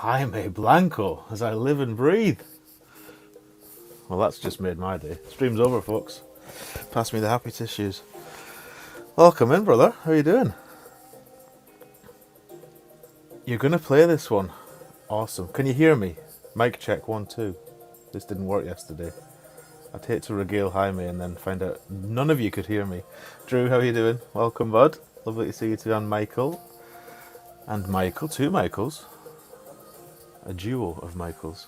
Jaime Blanco, as I live and breathe. Well, that's just made my day. Stream's over, folks. Pass me the happy tissues. Welcome in, brother. How are you doing? You're going to play this one. Awesome. Can you hear me? Mic check 1, 2. This didn't work yesterday. I'd hate to regale Jaime and then find out none of you could hear me. Drew, how are you doing? Welcome, bud. Lovely to see you too. And Michael. And Michael, 2 Michaels. A duo of Michaels.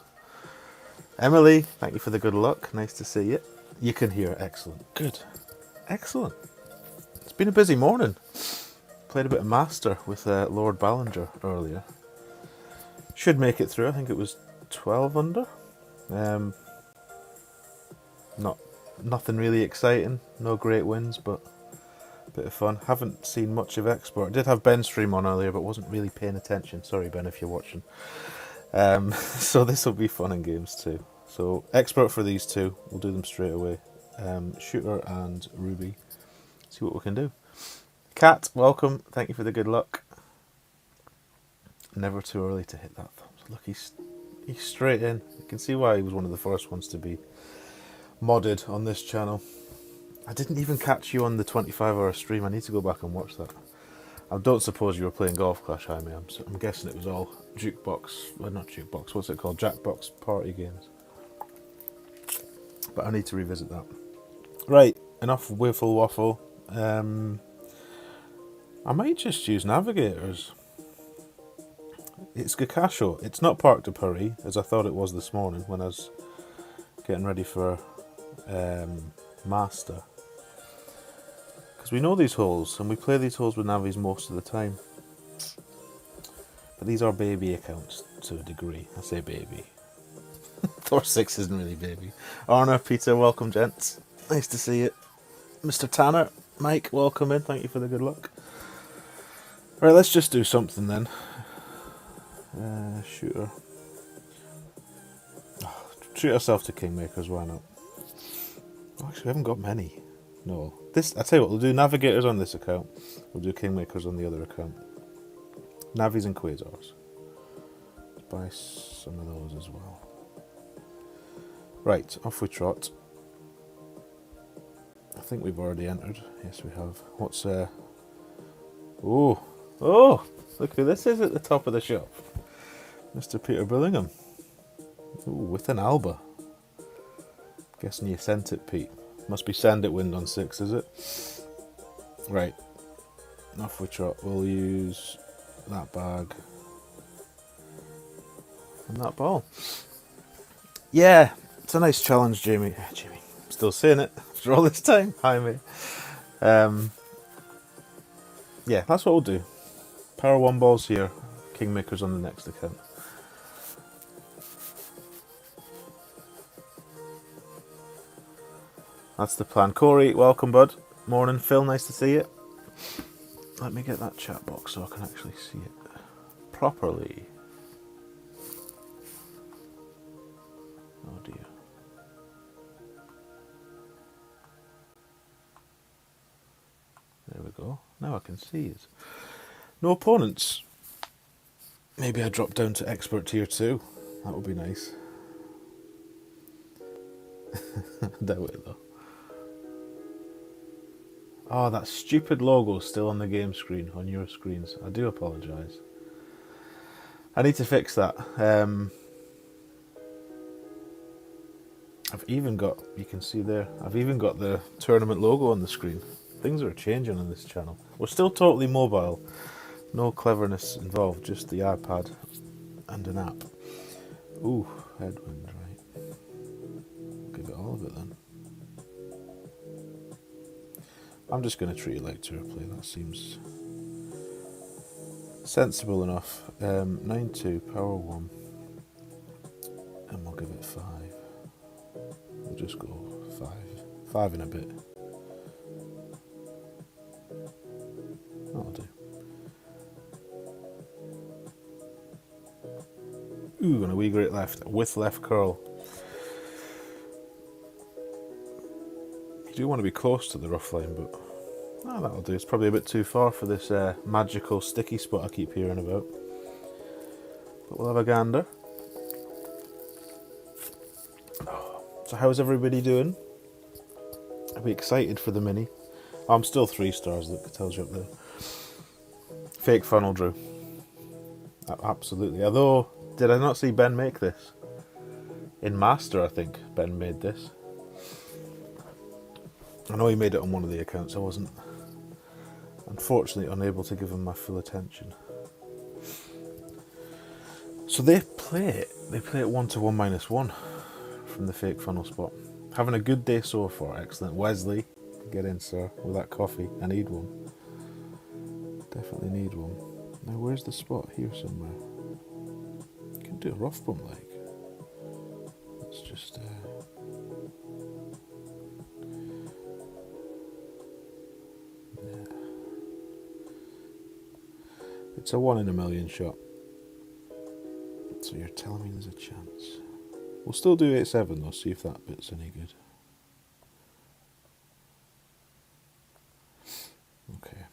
Emily, thank you for the good luck. Nice to see you. You can hear. Excellent. Good. Excellent. It's been a busy morning. Played a bit of Master with Lord Ballinger earlier. Should make it through. I think it was 12 under. Nothing really exciting. No great wins, but a bit of fun. Haven't seen much of Export. I did have Ben stream on earlier, but wasn't really paying attention. Sorry, Ben, if you're watching. So this will be fun and games too. So Expert for these two. We'll do them straight away. Shooter and Ruby. See what we can do. Kat, welcome. Thank you for the good luck. Never too early to hit that thumbs. Look, he's straight in. You can see why he was one of the first ones to be modded on this channel. I didn't even catch you on the 25-hour stream. I need to go back and watch that. I don't suppose you were playing Golf Clash, Jaime. I'm guessing it was all jukebox. Well, not jukebox. What's it called? Jackbox party games. But I need to revisit that. Right, enough wiffle waffle. I might just use navigators. It's Gokasho. It's not Parc de Paris, as I thought it was this morning when I was getting ready for Master. Because we know these holes, and we play these holes with navies most of the time. But these are baby accounts to a degree. I say baby. Thor 6 isn't really baby. Arna, Peter, welcome, gents. Nice to see you. Mr. Tanner, Mike, welcome in. Thank you for the good luck. Right, let's just do something then. Shooter. Oh, treat ourselves to Kingmakers, why not? Oh, actually, we haven't got many. No. I tell you what, we'll do Navigators on this account. We'll do Kingmakers on the other account. Navis and Quasars. Let's buy some of those as well. Right, off we trot. I think we've already entered. Yes, we have. What's Oh, look who this is at the top of the shop. Mr. Peter Billingham. Ooh, with an Alba. Guessing you sent it, Pete. Must be Send It Wind on 6, is it? Right. Off we trot. We'll use that bag. And that ball. Yeah, it's a nice challenge, Jamie. Jamie, I'm still saying it after all this time. Hi, mate. Yeah, that's what we'll do. Power 1 balls here. Kingmakers on the next account. That's the plan. Corey, welcome, bud. Morning, Phil. Nice to see you. Let me get that chat box so I can actually see it properly. Oh dear. There we go. Now I can see it. No opponents. Maybe I drop down to Expert Tier 2. That would be nice. Doubt it though. Oh, that stupid logo is still on the game screen, on your screens. I do apologise. I need to fix that. I've even got, you can see there, I've even got the tournament logo on the screen. Things are changing on this channel. We're still totally mobile. No cleverness involved, just the iPad and an app. Ooh, headwind, right. Give it all of it then. I'm just going to treat it like tour play. That seems sensible enough. 9-2, power 1. And we'll give it 5. We'll just go 5. 5 in a bit. That'll do. Ooh, and a wee great left with left curl. You do want to be close to the rough line, but that'll do. It's probably a bit too far for this magical sticky spot I keep hearing about. But we'll have a gander. So how's everybody doing? Are we excited for the mini? Oh, I'm still 3 stars, look, it tells you up there. Fake funnel, Drew. Absolutely. Although, did I not see Ben make this? In Master, I think Ben made this. I know he made it on one of the accounts. I wasn't, unfortunately, unable to give him my full attention. So they play it 1 to 1 minus 1 from the fake funnel spot. Having a good day so far. Excellent. Wesley, get in, sir, with that coffee. I need one. Definitely need one. Now, where's the spot? Here somewhere. You can do a rough bump like. Let's just. Yeah. It's a 1 in a million shot. So you're telling me there's a chance. We'll still do 8-7 though, see if that bit's any good. Okay.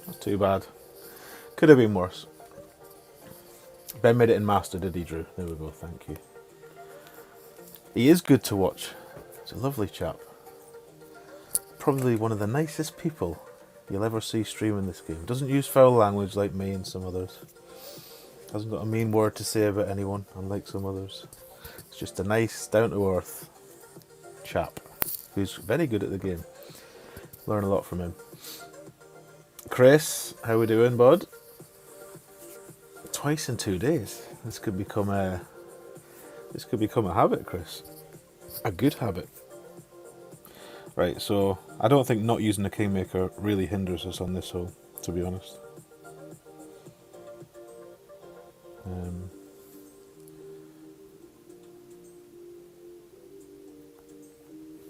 Not too bad. Could have been worse. Ben made it in Master, did he, Drew? There we go, thank you. He is good to watch. He's a lovely chap. Probably one of the nicest people you'll ever see streaming this game. Doesn't use foul language like me and some others. Hasn't got a mean word to say about anyone, unlike some others. It's just a nice, down-to-earth chap who's very good at the game. Learn a lot from him. Chris, how we doing, bud? Twice in 2 days. This could become a habit, Chris. A good habit. Right, so I don't think not using the Kingmaker really hinders us on this hole, to be honest.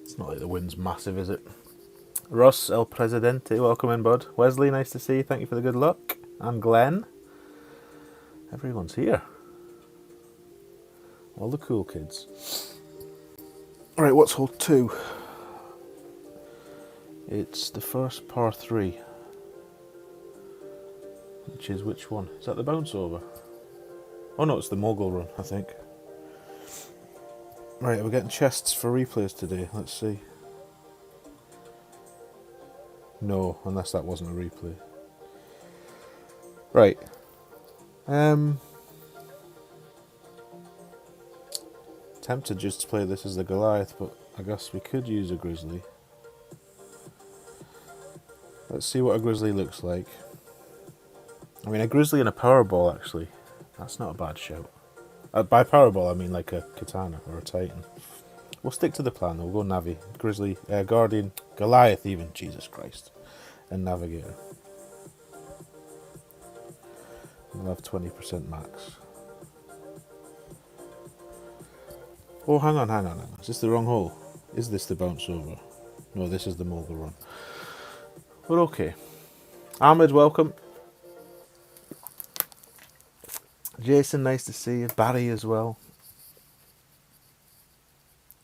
It's not like the wind's massive, is it? Ross El Presidente, welcome in, bud. Wesley, nice to see you. Thank you for the good luck. And Glenn. Everyone's here. All the cool kids. Alright, what's hole 2? It's the first par 3. Which is which one? Is that the bounce over? Oh no, it's the mogul run, I think. Right, we're getting chests for replays today. Let's see. No, unless that wasn't a replay. Right. Tempted just to play this as the Goliath, but I guess we could use a Grizzly. Let's see what a Grizzly looks like. I mean, a Grizzly and a Powerball, actually. That's not a bad shout. By Powerball, I mean like a Katana or a Titan. We'll stick to the plan, though. We'll go Navi. Grizzly, Guardian, Goliath even, Jesus Christ. And Navigator. We'll have 20% max. Oh, hang on. Is this the wrong hole? Is this the bounce over? No, this is the mogul run. But okay. Ahmed, welcome. Jason, nice to see you. Barry as well.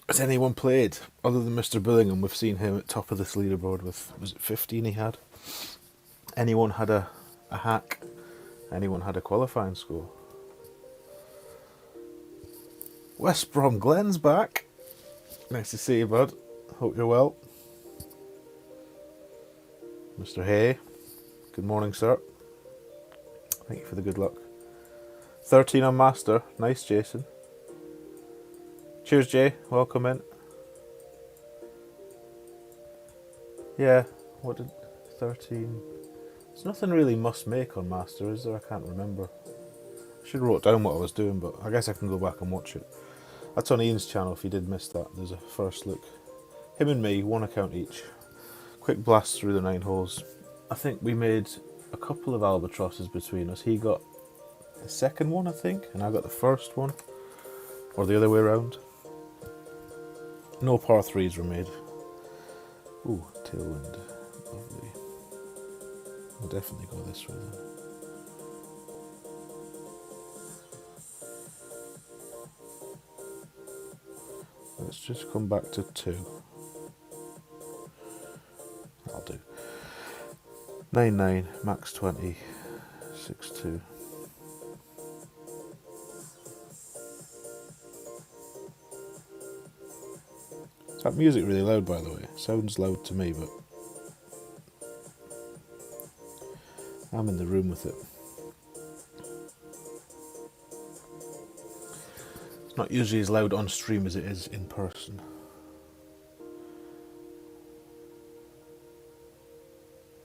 Has anyone played? Other than Mr. Billingham, we've seen him at top of this leaderboard with, was it 15 he had? Anyone had a hack? Anyone had a qualifying score? West Brom Glenn's back. Nice to see you, bud. Hope you're well. Mr. Hay, good morning, sir. Thank you for the good luck. 13 on Master. Nice, Jason. Cheers, Jay. Welcome in. Yeah, what did 13? There's nothing really must make on Master, is there? I can't remember. I should have wrote down what I was doing, but I guess I can go back and watch it. That's on Ian's channel if you did miss that. There's a first look. Him and me, 1 account each. Quick blast through the 9 holes. I think we made a couple of albatrosses between us. He got the second one, I think, and I got the first one. Or the other way around. No par 3s were made. Ooh, tailwind. Lovely. I'll definitely go this way then. Let's just come back to 2. I'll do 9-9, max 20, 6-2. Is that music really loud, by the way? Sounds loud to me, but I'm in the room with it. It's not usually as loud on stream as it is in person.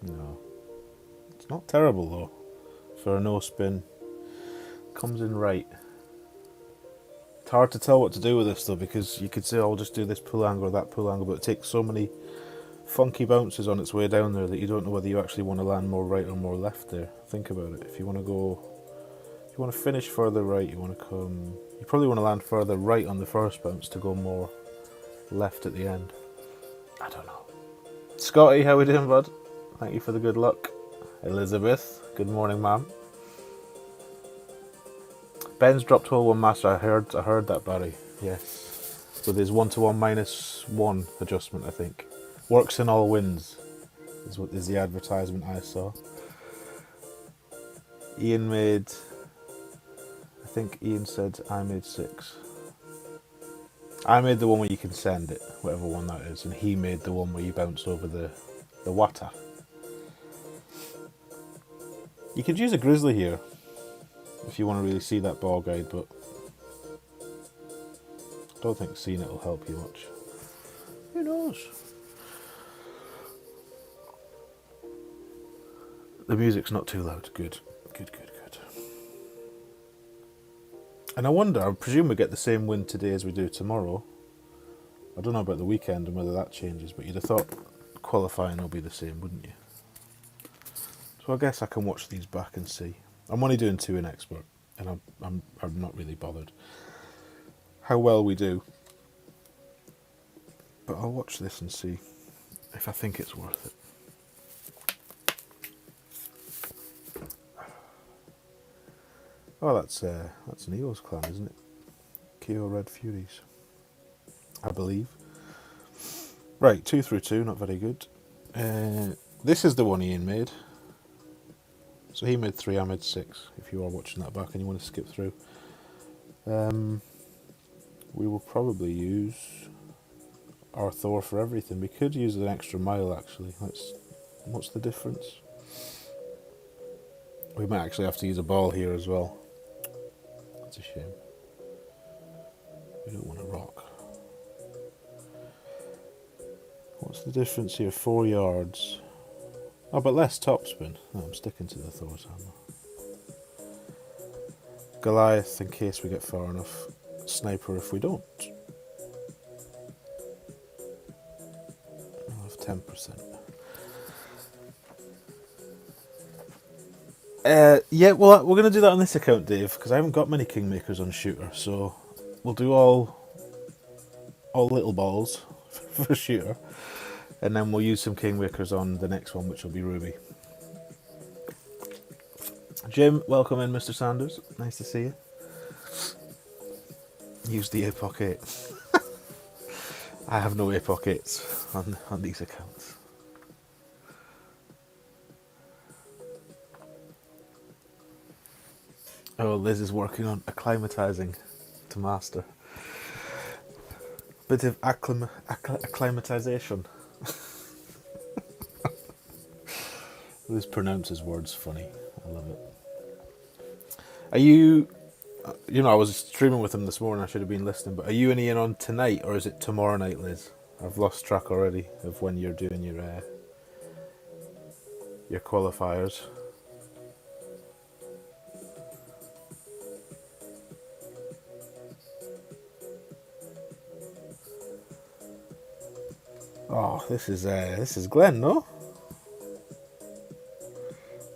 No. It's not terrible though. For a no spin. Comes in right. It's hard to tell what to do with this though, because you could say, oh, I'll just do this pull angle or that pull angle, but it takes so many funky bounces on its way down there that you don't know whether you actually want to land more right or more left there. Think about it. If you want to finish further right, you probably want to land further right on the first bounce to go more left at the end. I don't know. Scotty, how we doing, bud? Thank you for the good luck. Elizabeth, good morning, ma'am. Ben's dropped hole 1 master. I heard that, Barry. Yes, with his 1-to-1 -1 adjustment, I think. Works in all wins is the advertisement I saw. Ian made, I think Ian said I made 6. I made the one where you can send it, whatever one that is, and he made the one where you bounce over the water. You could use a Grizzly here if you want to really see that ball guide, but I don't think seeing it will help you much. Who knows? The music's not too loud. Good. And I presume we get the same wind today as we do tomorrow. I don't know about the weekend and whether that changes, but you'd have thought qualifying will be the same, wouldn't you? So I guess I can watch these back and see. I'm only doing 2 in expert, and I'm not really bothered how well we do. But I'll watch this and see if I think it's worth it. Oh, that's an Eos clan, isn't it? KO Red Furies, I believe. Right, 2 through 2, not very good. This is the one Ian made. So he made 3, I made 6, if you are watching that back and you want to skip through. We will probably use our Thor for everything. We could use an extra mile, actually. What's the difference? We might actually have to use a ball here as well. That's a shame. We don't want to rock. What's the difference here? 4 yards. Oh, but less topspin. No, I'm sticking to the Thor's hammer. Goliath in case we get far enough. Sniper if we don't. I'll have 10%. Yeah, well, we're going to do that on this account, Dave, because I haven't got many Kingmakers on Shooter, so we'll do all little balls for Shooter, and then we'll use some Kingmakers on the next one, which will be Ruby. Jim, welcome in, Mr. Sanders. Nice to see you. Use the APOC 8. I have no APOC 8s on these accounts. Oh, Liz is working on acclimatizing to master. Bit of acclimatization. Liz pronounces words funny. I love it. Are you... I was streaming with him this morning. I should have been listening. But are you and Ian on tonight, or is it tomorrow night, Liz? I've lost track already of when you're doing your qualifiers. Oh, this is Glenn, no?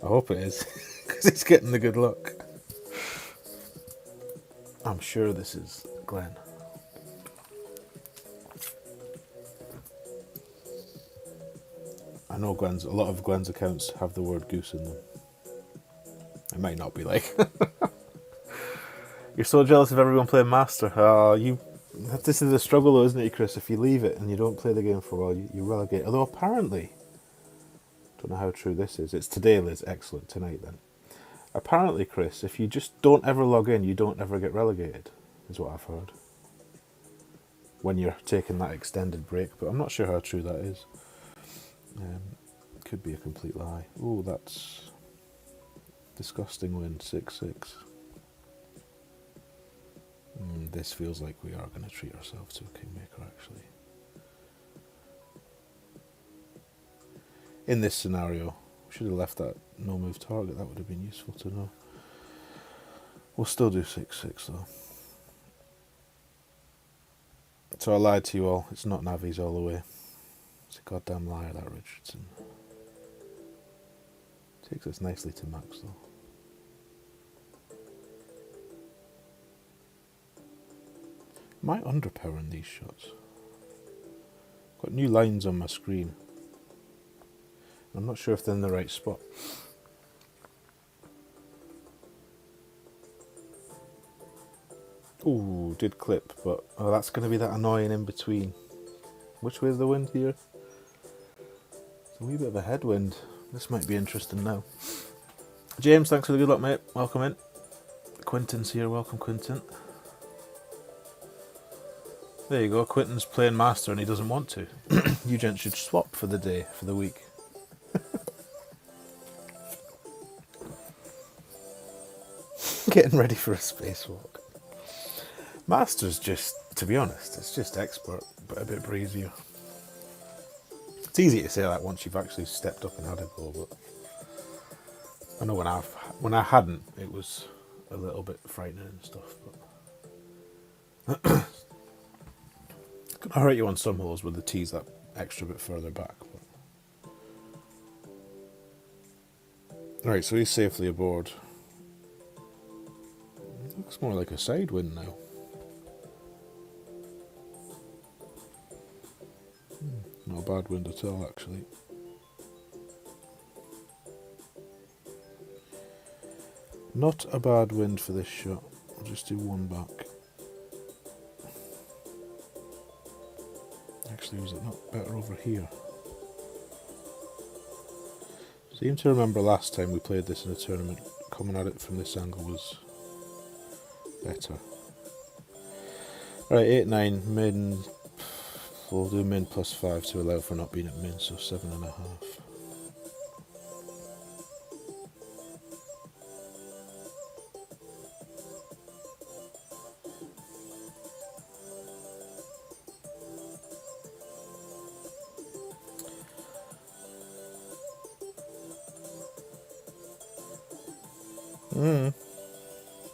I hope it is, because it's getting the good luck. I'm sure this is Glenn. I know a lot of Gwen's accounts have the word goose in them. It might not be like. You're so jealous of everyone playing Master. This is the struggle though, isn't it, Chris? If you leave it and you don't play the game for a while, you relegate. Although apparently, don't know how true this is. It's today, Liz. Excellent. Tonight then. Apparently, Chris, if you just don't ever log in, you don't ever get relegated, is what I've heard. When you're taking that extended break, but I'm not sure how true that is. Could be a complete lie. Oh, that's disgusting win, 6-6. This feels like we are going to treat ourselves to a Kingmaker, actually. In this scenario, we should have left that no-move target. That would have been useful to know. We'll still do 6-6, though. So I lied to you all. It's not Navies all the way. It's a goddamn liar, that Richardson. Takes us nicely to max, though. Am I underpowering these shots? Got new lines on my screen. I'm not sure if they're in the right spot. Ooh, did clip, but that's going to be that annoying in between. Which way is the wind here? It's a wee bit of a headwind. This might be interesting now. James, thanks for the good luck, mate. Welcome in. Quinton's here. Welcome, Quinton. There you go. Quinton's playing Master and he doesn't want to. You gents should swap for the day, for the week. Getting ready for a spacewalk. Master's just, to be honest, it's just expert, but a bit breezier. It's easy to say that once you've actually stepped up and had a go, but I know when I hadn't, it was a little bit frightening and stuff. But I hurt you on some holes with the tees that extra bit further back. But... Right, so he's safely aboard. It looks more like a side wind now. Not a bad wind at all, actually. Not a bad wind for this shot. I'll just do one back. Actually, was it not better over here? Seem to remember last time we played this in a tournament, coming at it from this angle was better. Right, 8-9, min. We'll do min +5 to allow for not being at min, so 7.5.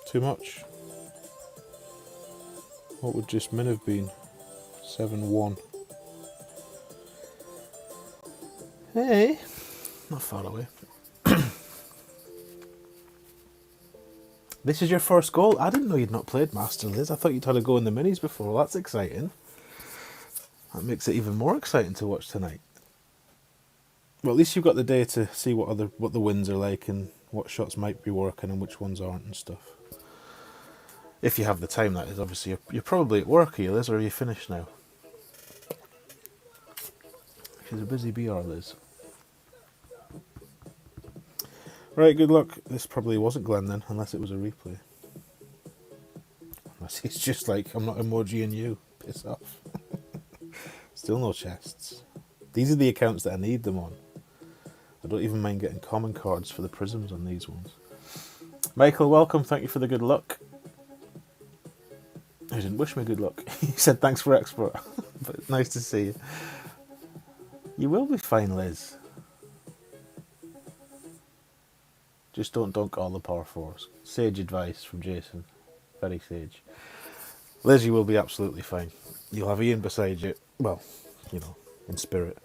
Too much. What would just min have been? 7-1. Hey, not far away. This is your first goal? I didn't know you'd not played Master, Liz. I thought you'd had a go in the minis before. Well, that's exciting. That makes it even more exciting to watch tonight. Well, at least you've got the day to see what the wins are like and what shots might be working and which ones aren't and stuff. If you have the time, that is. Obviously, you're probably at work here, Liz, or are you finished now? She's a busy BR, Liz. Right, good luck. This probably wasn't Glenn then, unless it was a replay. Unless he's just like, I'm not emojiing you. Piss off. Still no chests. These are the accounts that I need them on. I don't even mind getting common cards for the prisms on these ones. Michael, welcome. Thank you for the good luck. He didn't wish me good luck. He said thanks for expert. But nice to see you. You will be fine, Liz. Just don't dunk all the par fours. Sage advice from Jason. Very sage. Liz, you will be absolutely fine. You'll have Ian beside you. Well, you know, in spirit.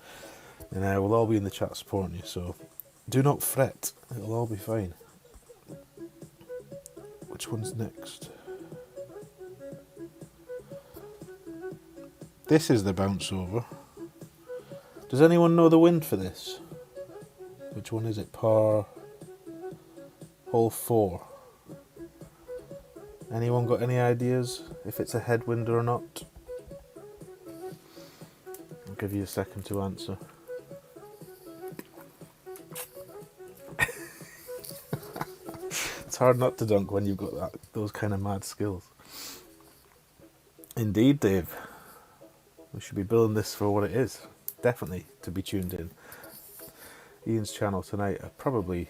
And we'll all be in the chat supporting you, so do not fret. It'll all be fine. Which one's next? This is the bounce over. Does anyone know the wind for this? Which one is it? Par hole 4. Anyone got any ideas if it's a headwind or not? I'll give you a second to answer. It's hard not to dunk when you've got those kind of mad skills. Indeed, Dave. We should be billing this for what it is. Definitely to be tuned in. Ian's channel tonight at probably,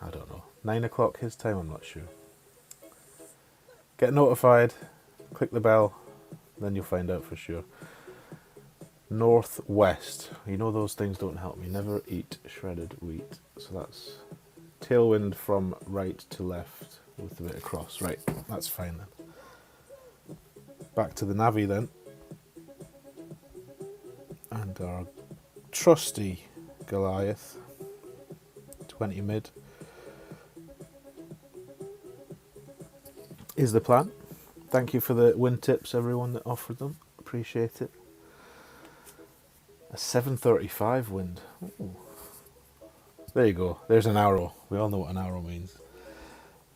I don't know, 9 o'clock his time, I'm not sure. Get notified, click the bell, then you'll find out for sure. Northwest. You know those things don't help me. Never eat shredded wheat. So that's tailwind from right to left with a bit of cross. Right, that's fine then. Back to the Navi then. And our trusty Goliath. 20 mid. Is the plan. Thank you for the win tips, everyone that offered them. Appreciate it. A 735 wind. Ooh. There you go. There's an arrow. We all know what an arrow means.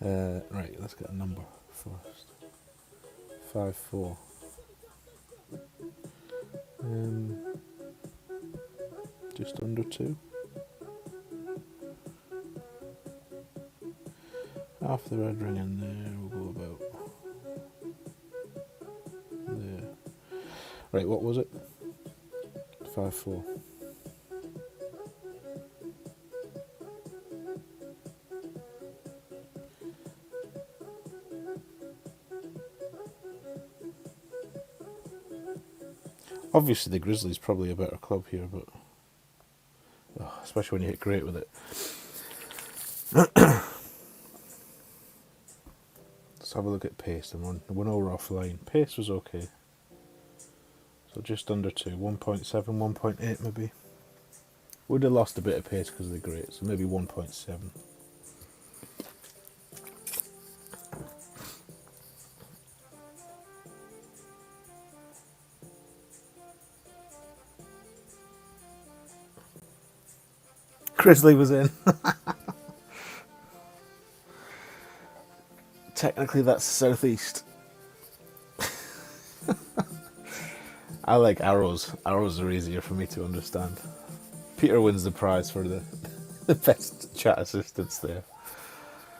Right, let's get a number first. 5-4. Just under 2. Half the red ring in there. We'll go about there. Right, what was it? 5-4. Obviously the Grizzly's probably a better club here, but especially when you hit great with it. Let's have a look at pace and we're offline. Pace was okay. So just under 2, 1.7, 1.8 maybe. Would have lost a bit of pace because of the great, so maybe 1.7. Grizzly was in. Technically that's southeast. I like arrows. Arrows are easier for me to understand. Peter wins the prize for the best chat assistance there.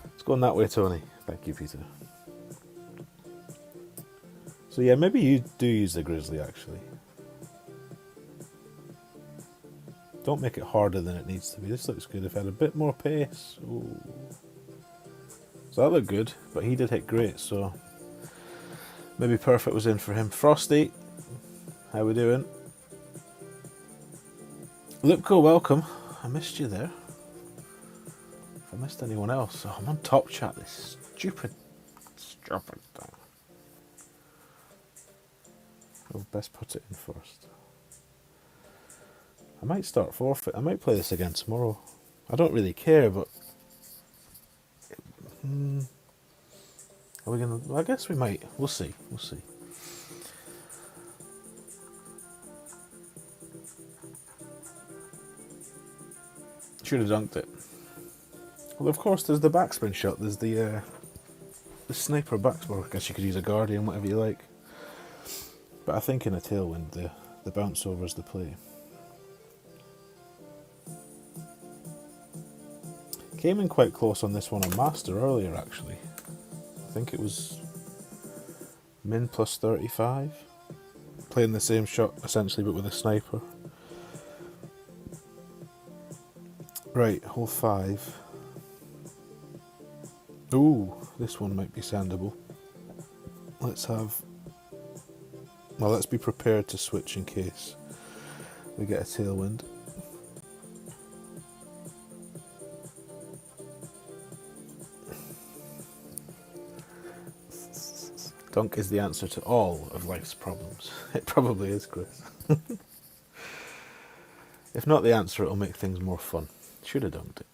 It's going that way, Tony. Thank you, Peter. So yeah, maybe you do use the Grizzly actually. Don't make it harder than it needs to be. This looks good. If I had a bit more pace. Ooh. So that looked good, but he did hit great, so maybe perfect was in for him. Frosty, how we doing? Lipko, welcome. I missed you there. If I missed anyone else, I'm on top chat. This stupid thing. I'll best put it in first. I might start forfeit. I might play this again tomorrow. I don't really care, but are we gonna? Well, I guess we might. We'll see. We'll see. Should have dunked it. Well, of course, there's the backspin shot. There's the sniper backspin. I guess you could use a guardian, whatever you like. But I think in a tailwind, the bounce over is the play. Came in quite close on this one on Master earlier, actually. I think it was min plus 35. Playing the same shot, essentially, but with a sniper. Right, hole 5. Ooh, this one might be sandable. Let's be prepared to switch in case we get a tailwind. Dunk is the answer to all of life's problems. It probably is, Chris. If not the answer, it'll make things more fun. Should have dunked it.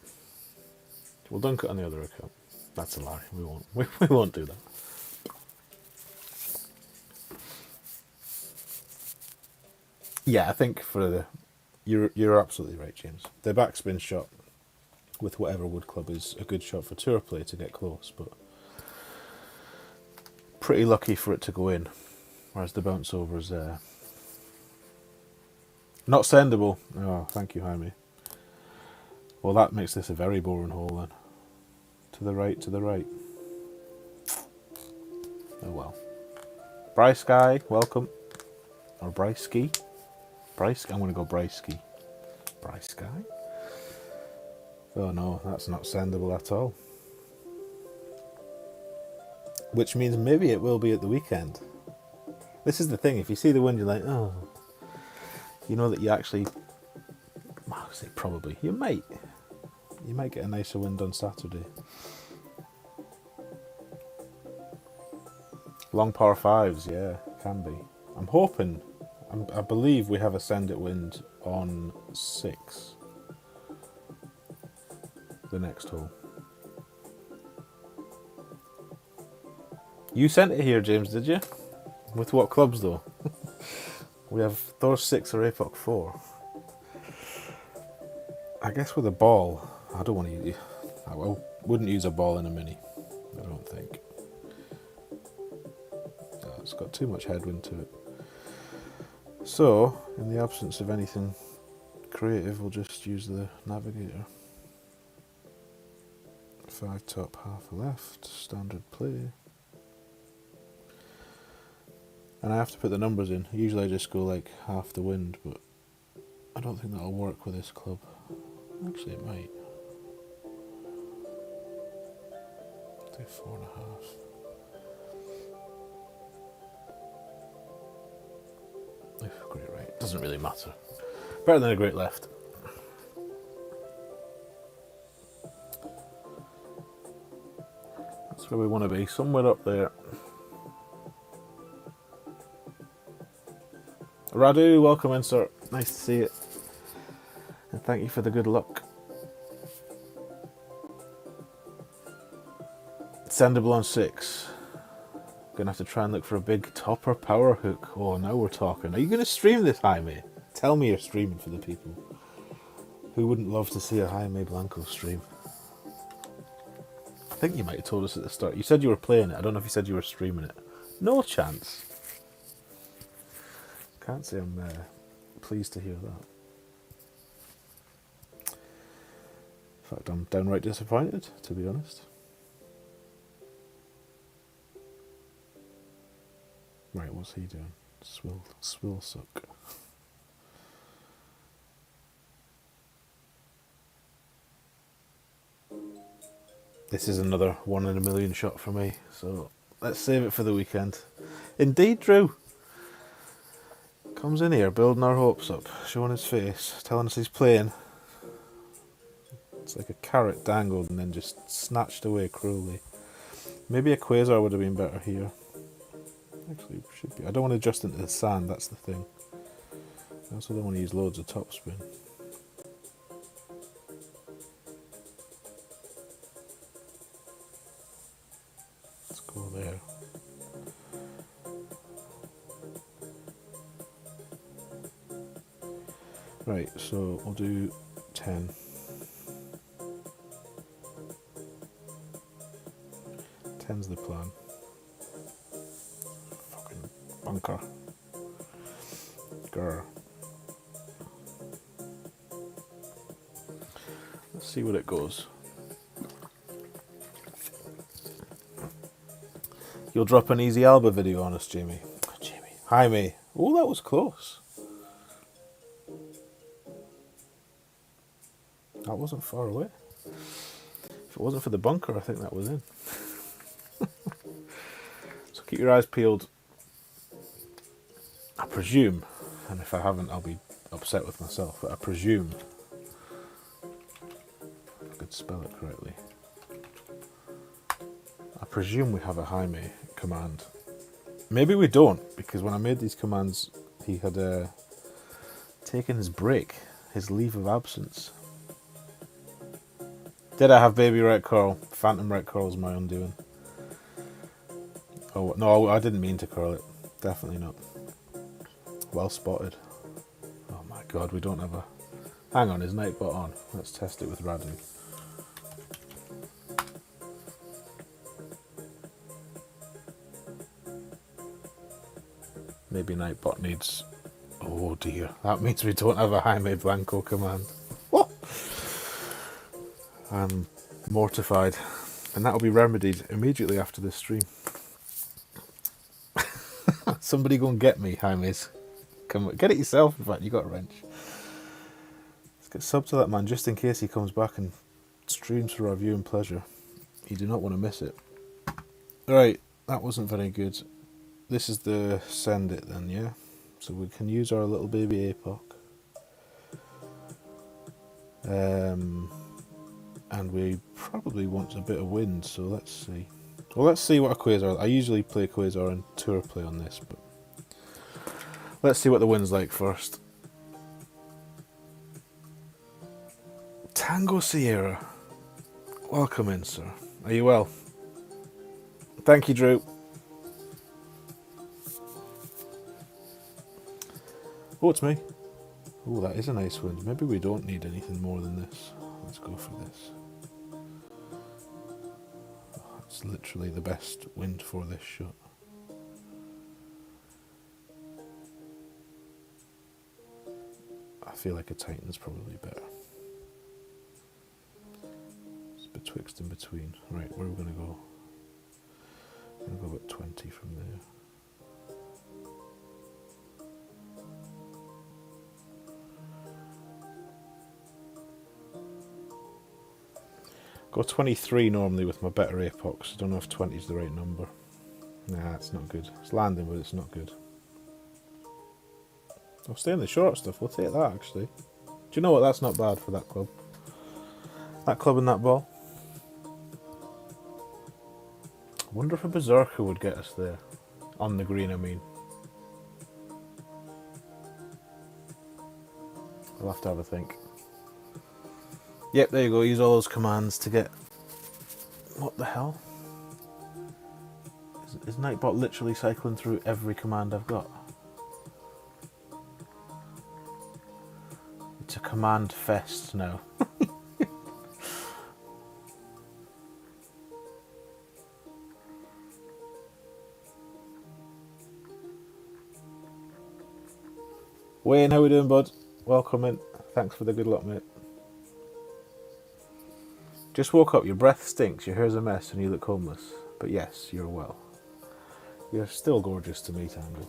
We'll dunk it on the other account. That's a lie. We won't. We won't do that. Yeah, I think for you're absolutely right, James. The backspin shot with whatever wood club is a good shot for tour play to get close, but pretty lucky for it to go in, whereas the bounce over is not sendable. Oh, thank you, Jaime. Well, that makes this a very boring hole then. To the right, to the right. Oh well. Bryce Guy, welcome. Or Bryce Ski. Bryce, I'm going to go Bryce Ski. Bryce Guy. Oh no, that's not sendable at all. Which means maybe it will be at the weekend. This is the thing, if you see the wind, you're like, oh. You know that you actually, well, I say probably, you might get a nicer wind on Saturday. Long par fives, yeah, can be. I'm hoping, I believe we have a send it wind on 6. The next hole. You sent it here, James, did you? With what clubs though? We have Thor 6 or Apoc 4. I guess with a ball, I don't want to use. I wouldn't use a ball in a mini. I don't think. It's got too much headwind to it. So, in the absence of anything creative, we'll just use the navigator. 5 top, half left, standard play. And I have to put the numbers in. Usually I just go like half the wind, but I don't think that'll work with this club. Actually it might. Do 4.5. Great right. Doesn't really matter. Better than a great left. That's where we want to be. Somewhere up there. Radu, welcome in, sir. Nice to see it. And thank you for the good luck. Sendable on 6. Gonna have to try and look for a big topper power hook. Oh, now we're talking. Are you gonna stream this, Jaime? Tell me you're streaming for the people. Who wouldn't love to see a Jaime Blanco stream? I think you might have told us at the start. You said you were playing it. I don't know if you said you were streaming it. No chance. Can't say I'm pleased to hear that. In fact, I'm downright disappointed, to be honest. Right, what's he doing? Swill suck. This is another 1 in a million shot for me, so let's save it for the weekend. Indeed, Drew. Comes in here, building our hopes up, showing his face, telling us he's playing. It's like a carrot dangled and then just snatched away cruelly. Maybe a quasar would have been better here. Actually, should be. I don't want to adjust into the sand, that's the thing. I also don't want to use loads of topspin. Let's go there. Right, so we'll do 10. 10's the plan. Fucking bunker. Grr. Let's see what it goes. You'll drop an easy Alba video on us, Jamie. Jaime. Oh, that was close. That wasn't far away. If it wasn't for the bunker, I think that was in. So keep your eyes peeled. I presume, and if I haven't, I'll be upset with myself, but I presume, if I could spell it correctly, I presume we have a Jaime command. Maybe we don't, because when I made these commands, he had taken his break, his leave of absence. Did I have baby red coral? Phantom red coral is my undoing. Oh, no, I didn't mean to curl it. Definitely not. Well spotted. Oh my god, we don't have a... Hang on, is Nightbot on? Let's test it with Radu. Maybe Nightbot needs... Oh dear, that means we don't have a Jaime Blanco command. What? I'm mortified. And that'll be remedied immediately after this stream. Somebody go and get me, Jaime's. Come get it yourself, in fact, you got a wrench. Let's get sub to that man, just in case he comes back and streams for our viewing pleasure. You do not want to miss it. Right, that wasn't very good. This is the send it then, yeah? So we can use our little baby APOC. And we probably want a bit of wind, so let's see. Well, let's see what a Quasar... I usually play Quasar and tour play on this, but... Let's see what the wind's like first. Tango Sierra. Welcome in, sir. Are you well? Thank you, Drew. Oh, it's me. Oh, that is a nice wind. Maybe we don't need anything more than this. Let's go for this. Oh, it's literally the best wind for this shot. I feel like a Titan's probably better. It's betwixt and between. Right, where are we going to go? I'm going to go about 20 from there. Go 23 normally with my better apox. I don't know if 20 is the right number. Nah, it's not good. It's landing, but it's not good. I'll stay in the short stuff. We'll take that, actually. Do you know what? That's not bad for that club. That club and that ball. I wonder if a Berserker would get us there. On the green, I mean. I'll have to have a think. Yep, there you go. Use all those commands to get... What the hell? Is Nightbot literally cycling through every command I've got? It's a command fest now. Wayne, how we doing, bud? Welcome in. Thanks for the good luck, mate. Just woke up, your breath stinks, your hair's a mess, and you look homeless. But yes, you're well. You're still gorgeous to me, Tango.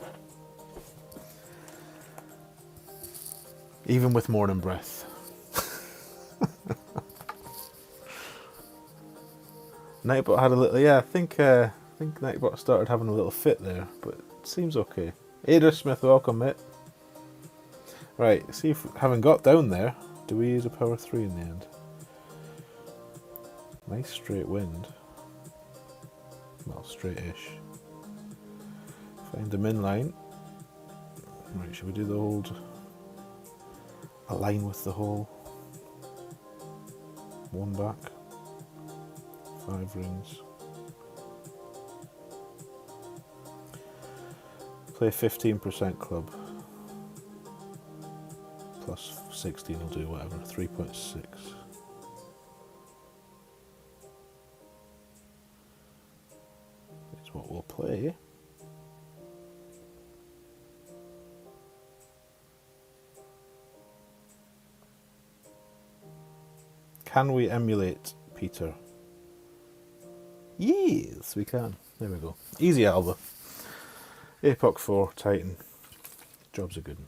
Even with morning breath. Nightbot had a little... Yeah, I think Nightbot started having a little fit there, but it seems okay. Ada Smith, welcome, mate. Right, see if, having got down there, do we use a power 3 in the end? Nice straight wind. Well, straight-ish. Find them in line. Right, should we do the old... align with the hole? 1 back. 5 rings. Play 15% club. Plus 16 will do whatever. 3.6. Is what we'll play. Can we emulate Peter? Yes, we can. There we go. Easy Alba. Apoc 4, Titan. Job's a good one.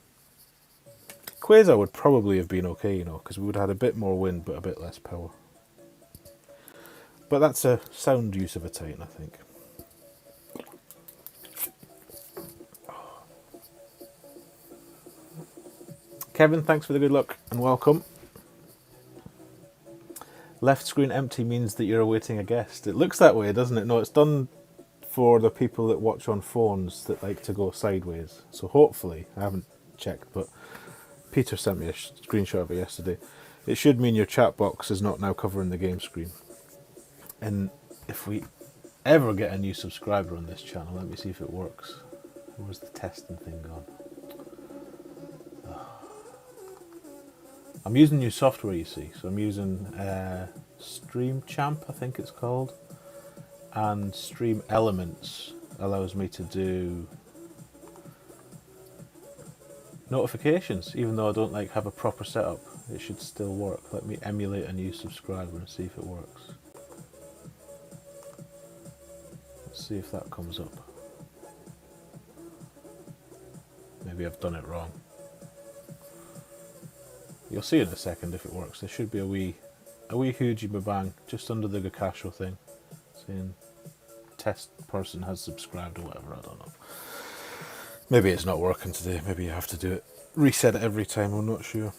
Quasar would probably have been okay, you know, because we would have had a bit more wind but a bit less power. But that's a sound use of a Titan, I think. Kevin, thanks for the good luck and welcome. Left screen empty means that you're awaiting a guest. It looks that way, doesn't it? No, it's done for the people that watch on phones that like to go sideways. So hopefully, I haven't checked, but Peter sent me a screenshot of it yesterday. It should mean your chat box is not now covering the game screen. And if we ever get a new subscriber on this channel, let me see if it works. Where's the testing thing gone? I'm using new software, you see. So I'm using Stream Champ, I think it's called. And Stream Elements allows me to do notifications, even though I don't like have a proper setup. It should still work. Let me emulate a new subscriber and see if it works. Let's see if that comes up. Maybe I've done it wrong. You'll see in a second if it works. There should be a wee hoogie babang just under the Gokasho thing, saying test person has subscribed or whatever. I don't know. Maybe it's not working today. Maybe you have to do it, reset it every time. I'm not sure.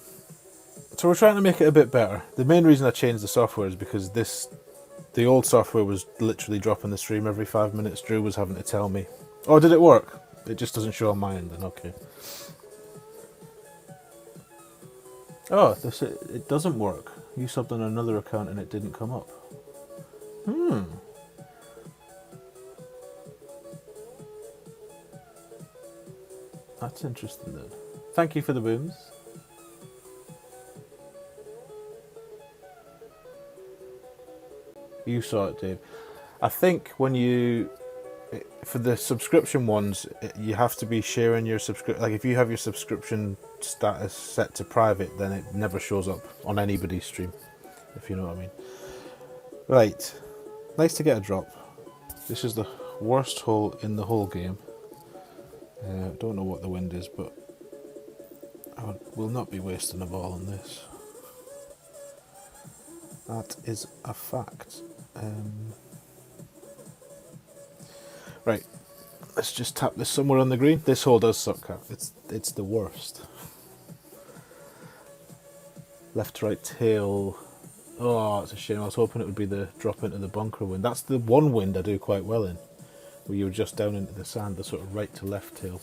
So we're trying to make it a bit better. The main reason I changed the software is because the old software was literally dropping the stream every 5 minutes. Drew was having to tell me, "Oh, did it work?" It just doesn't show on my end. Then okay. Oh, it doesn't work. You subbed on another account and it didn't come up. That's interesting then. Thank you for the booms. You saw it, Dave. I think when for the subscription ones, you have to be sharing your subscription. Like if you have your subscription status set to private, then it never shows up on anybody's stream, if you know what I mean. Right, nice to get a drop. This is the worst hole in the whole game. Don't know what the wind is, but I will not be wasting a ball on this. That is a fact. Right, let's just tap this somewhere on the green. This hole does suck, Cap. It's the worst. Left to right tail. Oh, it's a shame. I was hoping it would be the drop into the bunker wind. That's the one wind I do quite well in, where you're just down into the sand, the sort of right to left tail.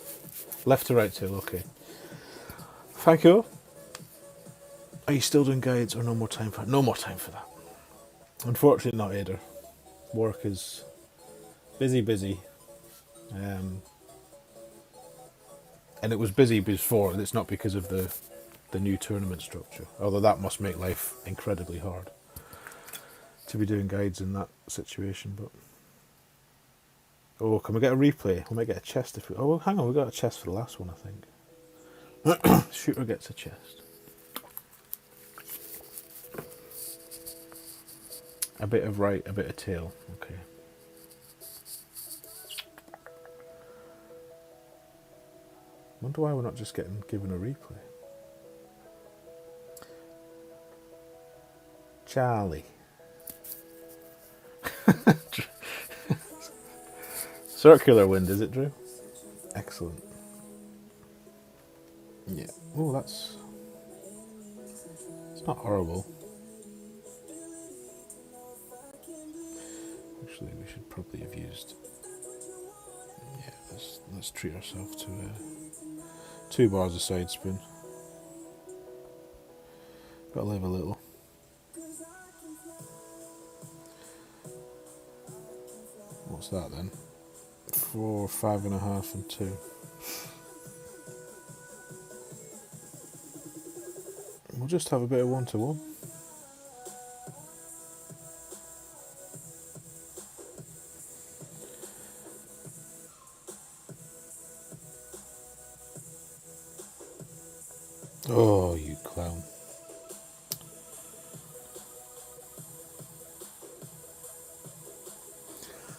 Left to right tail, okay. Thank you. Are you still doing guides or no more time for that? No more time for that. Unfortunately not, Ada. Work is busy. And it was busy before, and it's not because of the new tournament structure. Although that must make life incredibly hard to be doing guides in that situation. But oh, can we get a replay? We might get a chest if we... Oh, well, hang on, we got a chest for the last one, I think. Shooter gets a chest. A bit of right, a bit of tail. Okay. Wonder why we're not just getting given a replay. Charlie. Circular wind, is it, Drew? Excellent. Yeah. Oh, it's not horrible. Actually, we should probably have used... Yeah, let's treat ourselves to 2 bars of side spin. Gotta live a little. What's that then? 4, 5.5 and 2. We'll just have a bit of 1-to-1. Oh, you clown.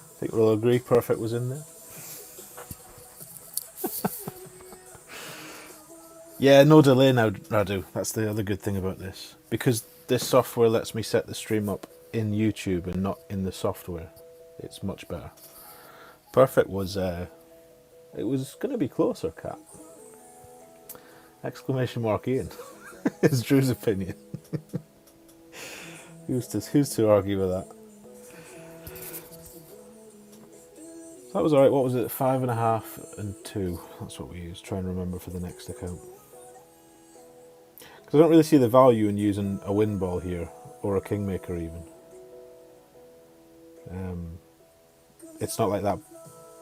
I think we'll agree perfect was in there. Yeah, no delay now, Radu. That's the other good thing about this. Because this software lets me set the stream up in YouTube and not in the software. It's much better. Perfect was... it was going to be closer, Cat. Exclamation mark Ian. Is Drew's opinion. Who's to argue with that? That was alright. What was it? 5.5 and 2. That's what we used. Try and remember for the next account. Because I don't really see the value in using a wind ball here, or a kingmaker even. It's not like that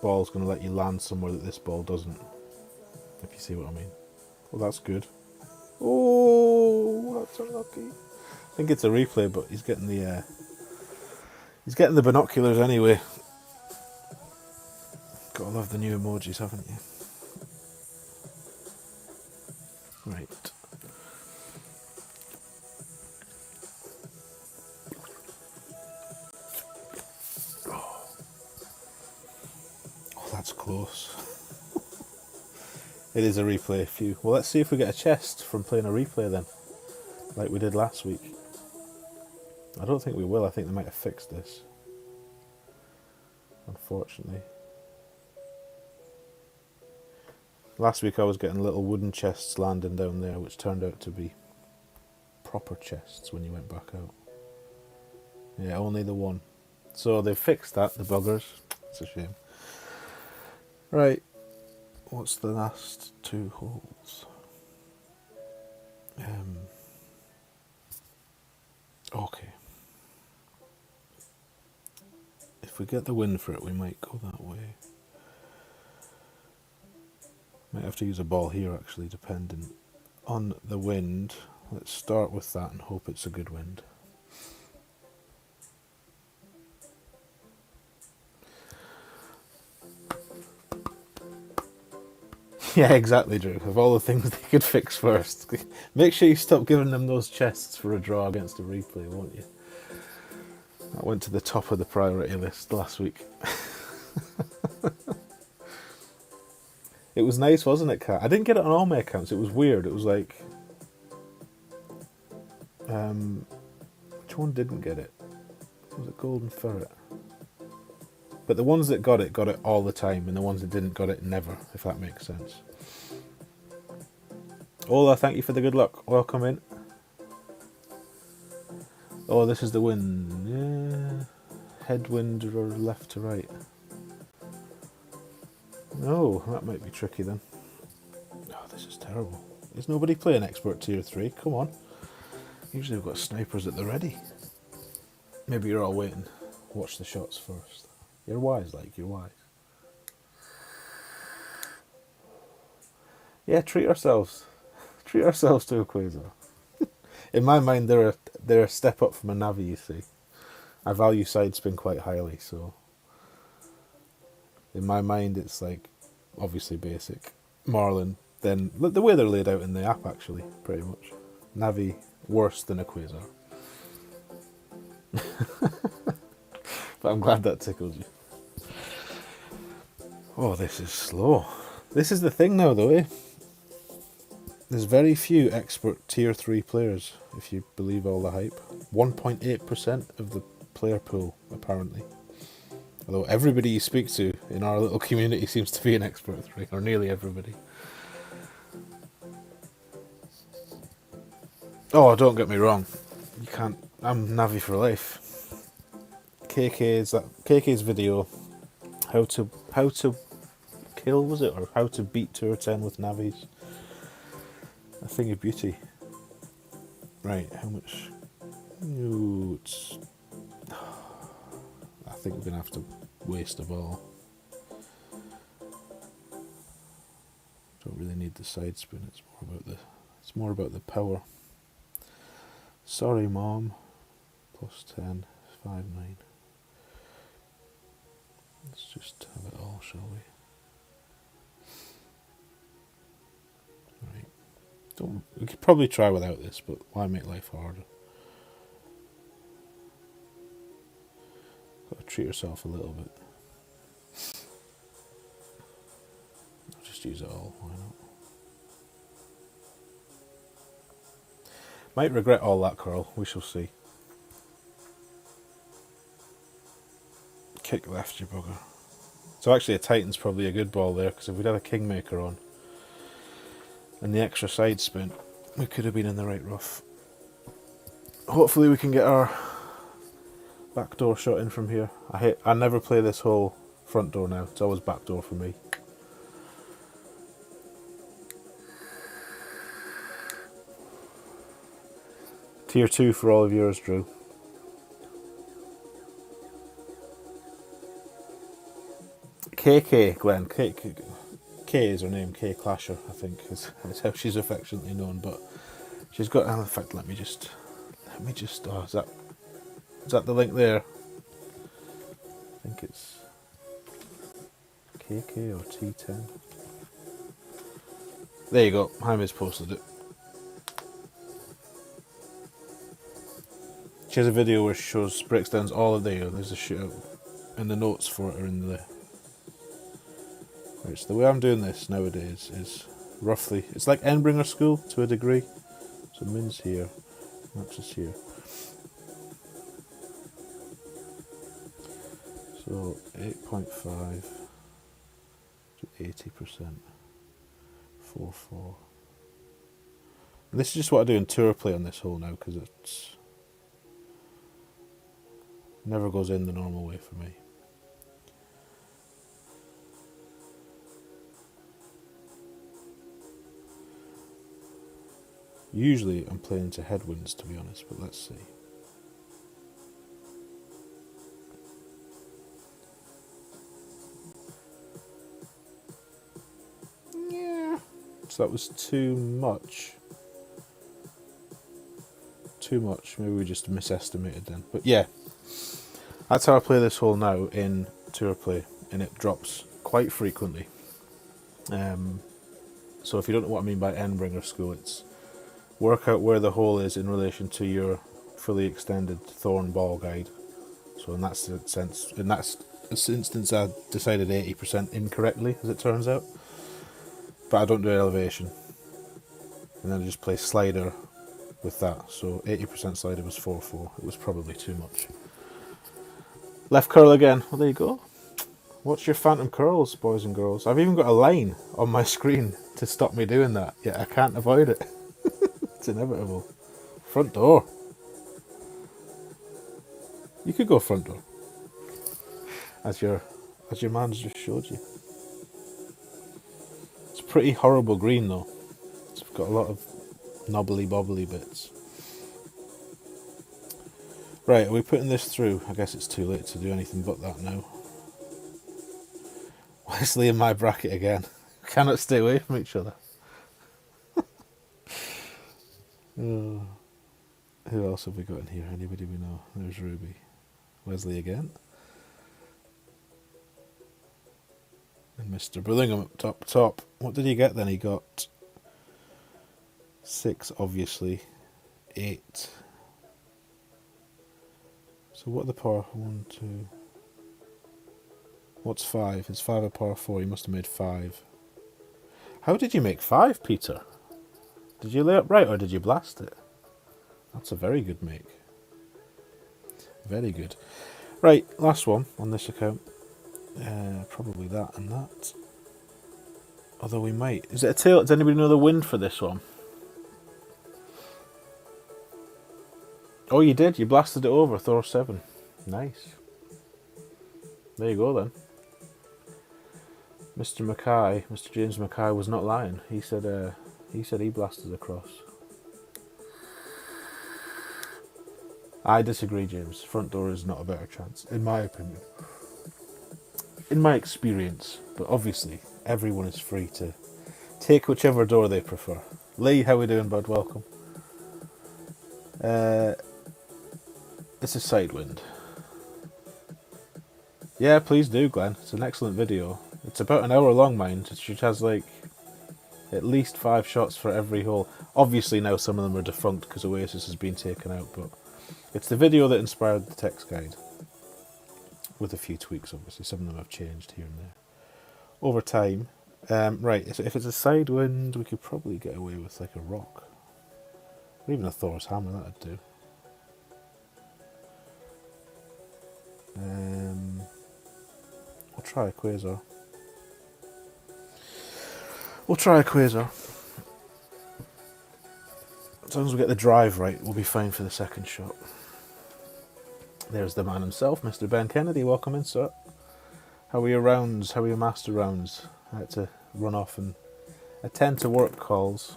ball's going to let you land somewhere that this ball doesn't. If you see what I mean. Well, that's good. Oh, that's unlucky. I think it's a replay, but he's getting the binoculars anyway. Gotta love the new emojis, haven't you? It is a replay few. Well, let's see if we get a chest from playing a replay then, like we did last week. I don't think we will. I think they might have fixed this, unfortunately. Last week I was getting little wooden chests landing down there, which turned out to be proper chests when you went back out. Yeah, only the one. So they've fixed that, the buggers. It's a shame. Right, what's the last 2 holes? Okay. If we get the wind for it, we might go that way. Might have to use a ball here, actually, depending on the wind. Let's start with that and hope it's a good wind. Yeah, exactly, Drew. Of all the things they could fix first. Make sure you stop giving them those chests for a draw against a replay, won't you? That went to the top of the priority list last week. It was nice, wasn't it, Kat? I didn't get it on all my accounts. It was weird. It was like... which one didn't get it? Was it Golden Ferret? But the ones that got it all the time, and the ones that didn't got it never, if that makes sense. Ola, thank you for the good luck. Welcome in. Oh, this is the wind. Yeah. Headwind or left to right. Oh, that might be tricky then. Oh, this is terrible. Is nobody playing Expert Tier 3? Come on. Usually we've got snipers at the ready. Maybe you're all waiting. Watch the shots first. You're wise, you're wise. Yeah, treat ourselves. Treat ourselves to a Quasar. In my mind, they're a step up from a Navi, you see. I value side spin quite highly, so... In my mind, it's like, obviously basic. Marlin, then the way they're laid out in the app, actually, pretty much. Navi, worse than a Quasar. But I'm glad that tickled you. Oh, this is slow. This is the thing now, though, eh? There's very few Expert Tier 3 players, if you believe all the hype. 1.8% of the player pool, apparently. Although everybody you speak to in our little community seems to be an Expert 3, or nearly everybody. Oh, don't get me wrong. You can't... I'm Navi for life. KK's video, how to kill, was it? Or how to beat Tour 10 with Navis. A thing of beauty. Right, how much? Ooh, it's... I think we're going to have to waste a ball. Don't really need the side spin, it's more about the power. Sorry, Mom. Plus 10, 5, 9. Let's just have it all, shall we? Right. We could probably try without this, but why make life harder? Got to treat yourself a little bit. I'll just use it all, why not? Might regret all that, Carl. We shall see. Kick left, you bugger. So actually a Titan's probably a good ball there, because if we'd had a Kingmaker on and the extra side spin, we could have been in the right rough. Hopefully we can get our backdoor shot in from here. I never play this whole front door now. It's always backdoor for me. Tier 2 for all of yours, Drew. KK, Glenn. K is her name. K Clasher, I think, is how she's affectionately known. But she's got. In fact, let me just. Oh, is that the link there? I think it's KK or T10. There you go. Jaime's posted it. She has a video where she breaks down all of there's a shootout, and the notes for it are in the. Right, so the way I'm doing this nowadays is roughly. It's like Endbringer School to a degree. So min's here, max is here. So 8.5 to 80%, 4.4. And this is just what I do in tour play on this hole now, because it's never goes in the normal way for me. Usually I'm playing into headwinds, to be honest, but let's see. Yeah. So that was too much. Too much. Maybe we just misestimated then. But yeah, that's how I play this hole now in tour play, and it drops quite frequently. So if you don't know what I mean by Endbringer School, it's work out where the hole is in relation to your fully extended thorn ball guide. So in that sense, in that instance, I decided 80% incorrectly, as it turns out. But I don't do elevation, and then I just play slider with that. So 80% slider was 4.4. It was probably too much. Left curl again. Well, there you go. Watch your phantom curls, boys and girls. I've even got a line on my screen to stop me doing that, yet I can't avoid it. It's inevitable. Front door. You could go front door, as your man's just showed you. It's a pretty horrible green though. It's got a lot of knobbly bobbly bits. Right, are we putting this through? I guess it's too late to do anything but that now. Wesley in my bracket again. Cannot stay away from each other. Oh. Who else have we got in here? Anybody we know? There's Ruby. Wesley again. And Mr. Billingham up top. What did he get then? He got 6, obviously. 8. So what are the par? 1, 2. What's 5? Is 5 a par 4? He must have made 5. How did you make 5, Peter? Did you lay up right or did you blast it? That's a very good make. Very good. Right, last one on this account. Probably that and that. Although we might. Is it a tail? Does anybody know the wind for this one? Oh, you did. You blasted it over. Thor 7. Nice. There you go then. Mr. Mackay, Mr. James Mackay was not lying. He said he blasted across. I disagree, James. Front door is not a better chance, in my opinion. In my experience. But obviously, everyone is free to take whichever door they prefer. Lee, how we doing, bud? Welcome. It's a side wind. Yeah, please do, Glenn. It's an excellent video. It's about an hour long, mind. It has like at least 5 shots for every hole. Obviously now some of them are defunct because Oasis has been taken out, but it's the video that inspired the text guide. With a few tweaks, obviously. Some of them have changed here and there. Over time. Right, so if it's a side wind, we could probably get away with like a rock. Or even a Thor's hammer, that'd do. We'll try a quasar. As long as we get the drive right, we'll be fine for the second shot. There's the man himself, Mr. Ben Kennedy. Welcome in, sir. How are your rounds? How are your master rounds? I had to run off and attend to work calls.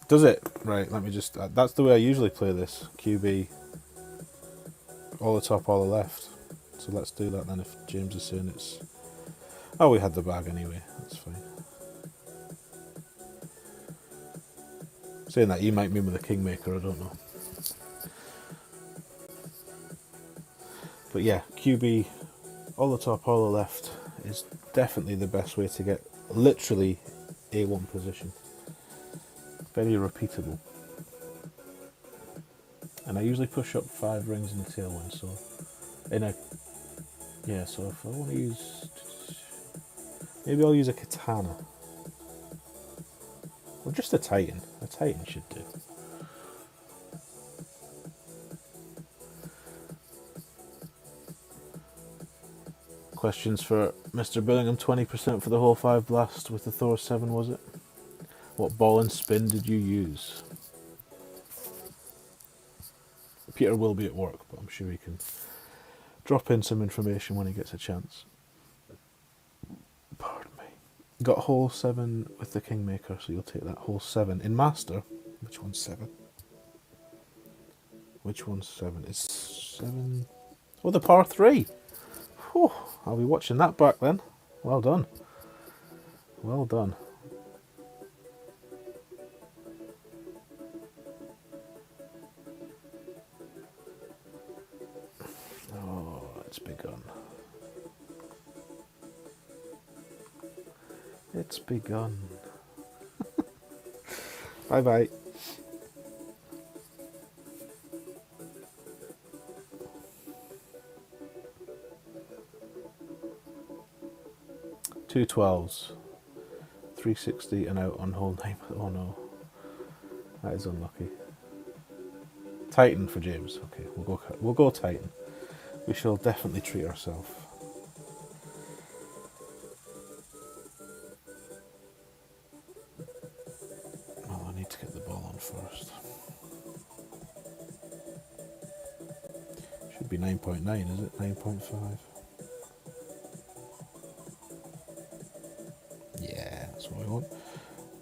Does it? Right, let me just... that's the way I usually play this. QB. All the top, all the left. So let's do that then if James is saying it's... Oh, we had the bag anyway. That's fine. Saying that, you might mean with a Kingmaker, I don't know. But yeah, QB, all the top, all the left is definitely the best way to get literally A1 position. Very repeatable. And I usually push up 5 rings in a tailwind, so in a Yeah, so if I want to use... Maybe I'll use a katana. Or just a titan. A titan should do. Questions for Mr. Billingham. 20% for the whole 5 blast with the Thor 7, was it? What ball and spin did you use? Peter will be at work, but I'm sure he can drop in some information when he gets a chance. Pardon me. Got hole 7 with the Kingmaker, so you'll take that hole 7. In Master, which one's 7? Which one's 7? It's 7... Oh, the par 3! Whew, I'll be watching that back then. Well done. Well done. Oh, it's begun. It's begun. Bye bye. Two 12s. 360 and out on hole 9. Oh no. That is unlucky. Titan for James. Okay, we'll go Titan. We shall definitely treat ourselves. Well, I need to get the ball on first. Should be 9.9, is it? 9.5. Yeah, that's what I want.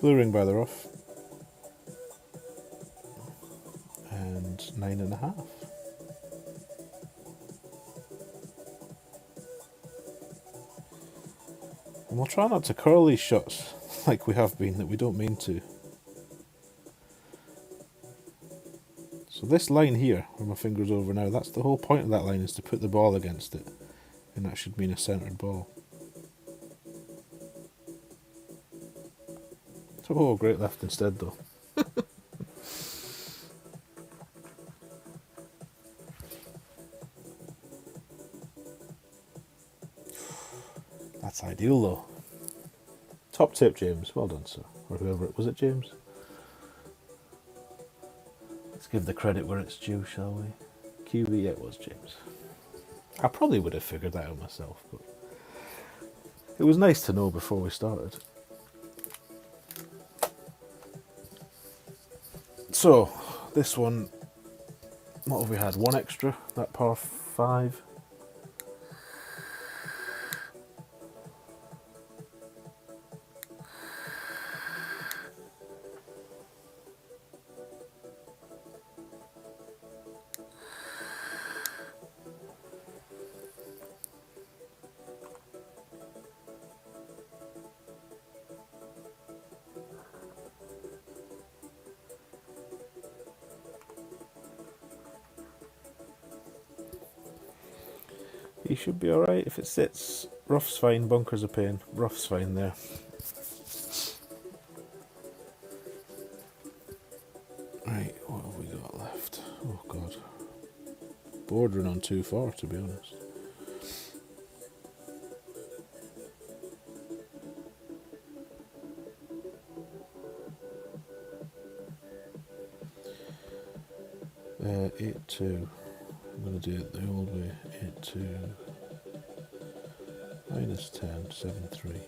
Blue ring by the rough. And 9.5. And we'll try not to curl these shots like we have been, that we don't mean to. So this line here, where my finger's over now, that's the whole point of that line, is to put the ball against it. And that should mean a centred ball. Oh, great left instead though. That's ideal though. Top tip, James. Well done, sir. Or whoever it was. It James? Let's give the credit where it's due, shall we? QB, it was James. I probably would have figured that out myself, but it was nice to know before we started. So, this one, what have we had? One extra, that par 5. He should be alright if it sits. Rough's fine, bunker's a pain. Rough's fine there. Right, what have we got left? Oh god. Bordering on too far, to be honest. Uh, 8-2. I'm going to do it the old way. 8-2. Minus 10, 7-3.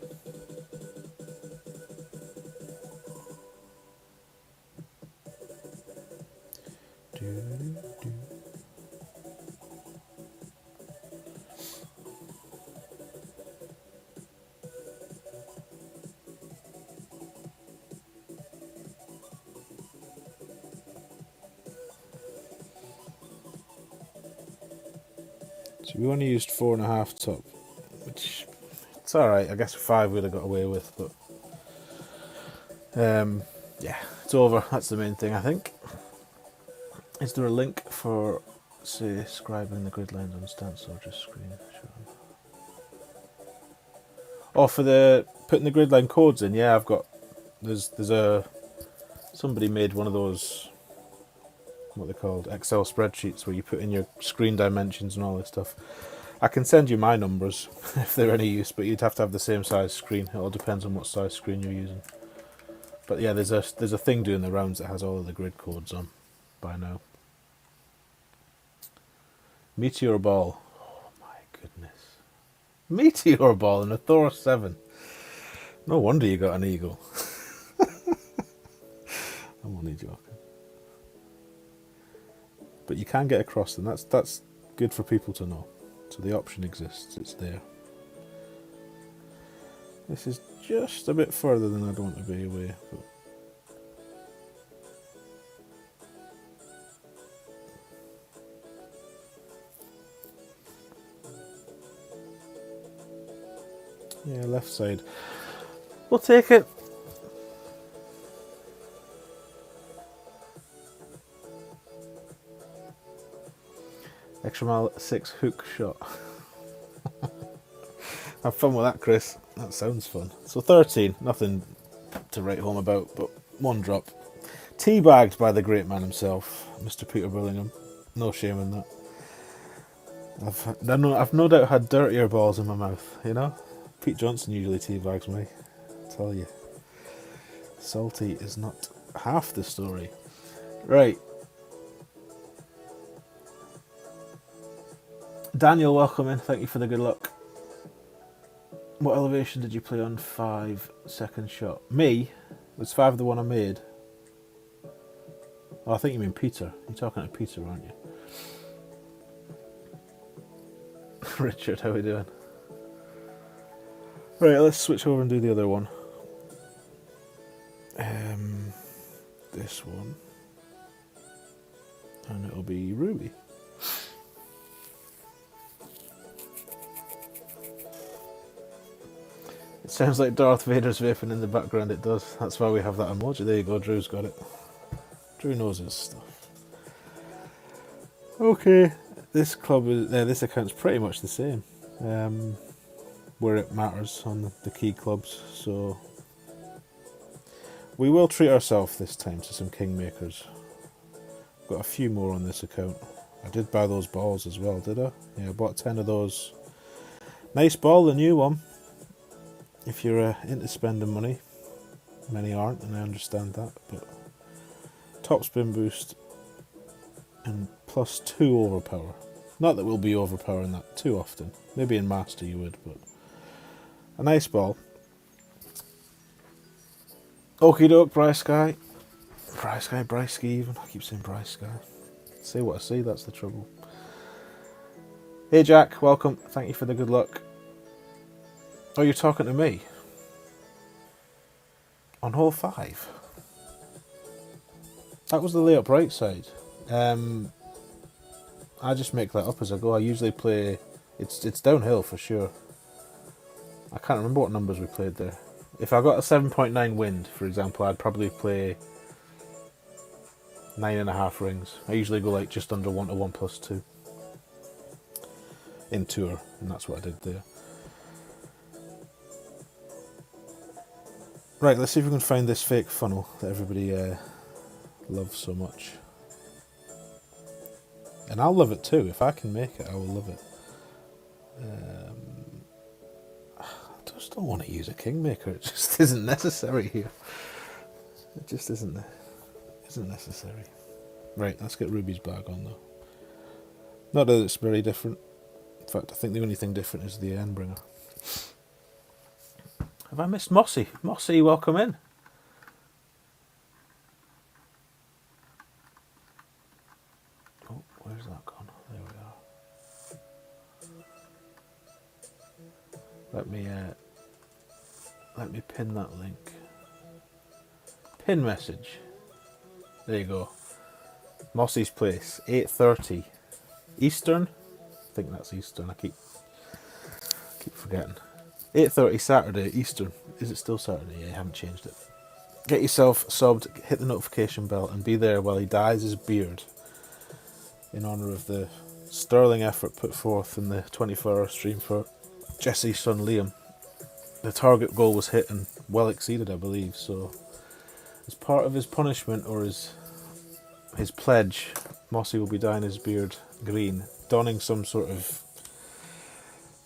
So we only used 4.5 top, which it's alright. I guess 5 we'd have got away with, but yeah, it's over. That's the main thing, I think. Is there a link for, say, scribing the grid lines on stance or just screen? Sure. Oh, for the putting the grid line codes in, yeah, I've got. There's a somebody made one of those, what they're called, Excel spreadsheets where you put in your screen dimensions and all this stuff. I can send you my numbers if they're any use, but you'd have to have the same size screen. It all depends on what size screen you're using. But yeah, there's a thing doing the rounds that has all of the grid codes on by now. Meteor Ball. Oh my goodness. Meteor Ball in a Thor 7. No wonder you got an eagle. I'm only joking. But you can get across them. That's good for people to know. So the option exists. It's there. This is just a bit further than I'd want to be away. But yeah, left side. We'll take it. Extra mile 6 hook shot. Have fun with that, Chris. That sounds fun. So 13, nothing to write home about, but one drop. Teabagged by the great man himself, Mr. Peter Billingham. No shame in that. I've no doubt had dirtier balls in my mouth, you know? Pete Johnson usually teabags me. I tell you. Salty is not half the story. Right. Daniel, welcome in. Thank you for the good luck. What elevation did you play on 5-second shot? Me? Was 5 the one I made? Oh, I think you mean Peter. You're talking to Peter, aren't you? Richard, how are we doing? Right, let's switch over and do the other one. This one. And it'll be Ruby. It sounds like Darth Vader's vaping in the background. It does. That's why we have that emoji. There you go. Drew's got it. Drew knows his stuff. Okay, this club is this account's pretty much the same. Where it matters on the key clubs. So we will treat ourselves this time to some kingmakers. Got a few more on this account. I did buy those balls as well, did I? Yeah, I bought 10 of those. Nice ball, the new one. If you're into spending money, many aren't, and I understand that, but top spin boost and +2 overpower. Not that we'll be overpowering that too often. Maybe in Master you would, but a nice ball. Okie doke, Bryce Sky. Bryce Ski even. I keep saying Bryce Sky. Say what I see, that's the trouble. Hey Jack, welcome. Thank you for the good luck. Oh, you're talking to me? On hole 5? That was the layup right side. I just make that up as I go. I usually play... It's downhill for sure. I can't remember what numbers we played there. If I got a 7.9 wind, for example, I'd probably play 9.5 rings. I usually go like just under 1 to 1+2 in tour, and that's what I did there. Right, let's see if we can find this fake funnel that everybody loves so much. And I'll love it too. If I can make it, I will love it. I just don't want to use a kingmaker. It just isn't necessary here. It just isn't necessary. Right, let's get Ruby's bag on though. Not that it's very different. In fact, I think the only thing different is the Endbringer. Have I missed Mossy? Mossy, welcome in. Oh, where's that gone? There we are. Let me pin that link. Pin message. There you go. Mossy's place, 8:30 Eastern. I think that's Eastern. I keep forgetting. 8:30 Saturday Eastern. Is it still Saturday? Yeah, I haven't changed it. Get yourself subbed, hit the notification bell, and be there while he dyes his beard in honour of the sterling effort put forth in the 24-hour stream for Jesse's son Liam. The target goal was hit and well exceeded, I believe. So, as part of his punishment or his pledge, Mossy will be dyeing his beard green, donning some sort of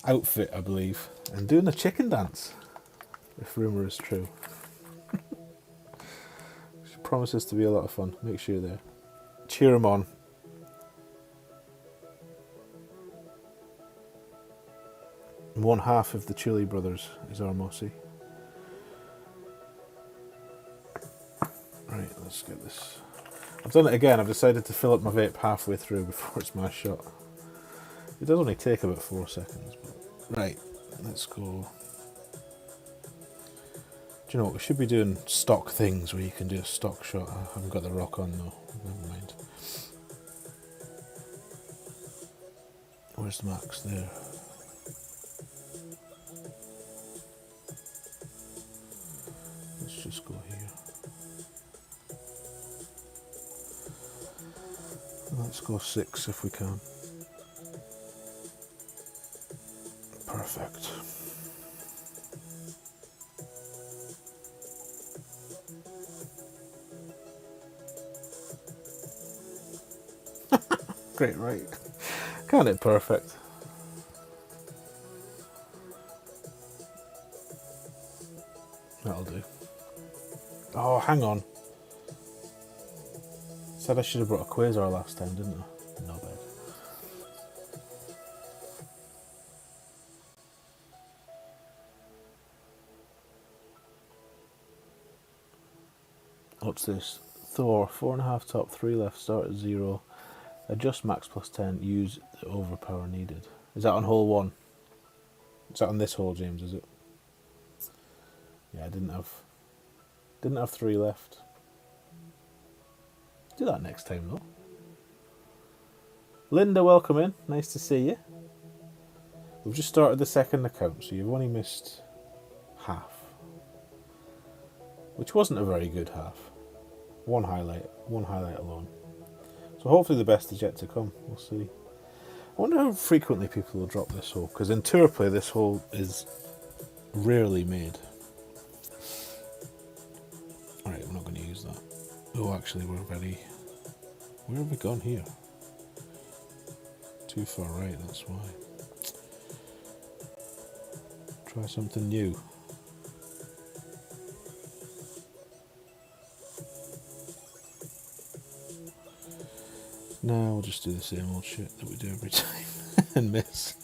outfit, I believe, and doing a chicken dance, if rumour is true. She promises to be a lot of fun. Make sure you're there. Cheer him on. One half of the Chili Brothers is our Mossy. Right, let's get this. I've done it again. I've decided to fill up my vape halfway through before it's my shot. It does only take about 4 seconds. But... Right, let's go. Do you know what? We should be doing stock things where you can do a stock shot. I haven't got the rock on though. Never mind. Where's Max? There. Let's just go here. Let's go 6 if we can. Perfect. Great, right? Can't it perfect? That'll do. Oh, hang on. Said I should have brought a Quasar last time, didn't I? No bad. What's this? Thor, 4.5 top, 3 left, start at 0. Adjust max plus 10, use the overpower needed. Is that on hole 1? Is that on this hole, James, is it? Yeah, I didn't have 3 left. Do that next time though. Linda, welcome in. Nice to see you. We've just started the second account, so you've only missed half. Which wasn't a very good half. One highlight alone. So hopefully the best is yet to come. We'll see. I wonder how frequently people will drop this hole, because in tour play this hole is rarely made. Alright, we're not going to use that. Oh, actually, where have we gone here? Too far right, that's why. Try something new. No, we'll just do the same old shit that we do every time and miss.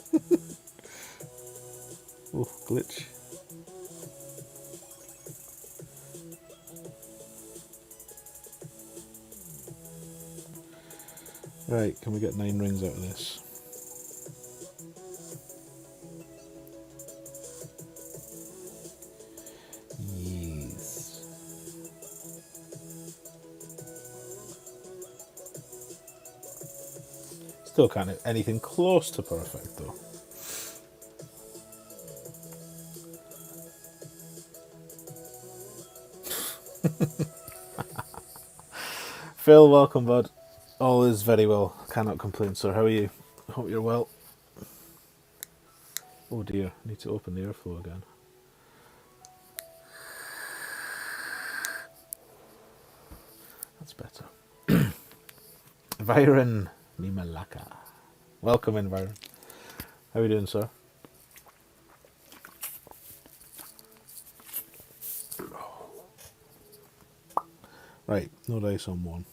Oh, glitch. Right, can we get 9 rings out of this? Yes. Still can't hit anything close to perfect though. Phil, welcome bud. All is very well. Cannot complain, sir. How are you? Hope you're well. Oh dear, I need to open the airflow again. That's better. Byron Nimalaka. Welcome in, Byron. How are you doing, sir? Right, no dice on 1.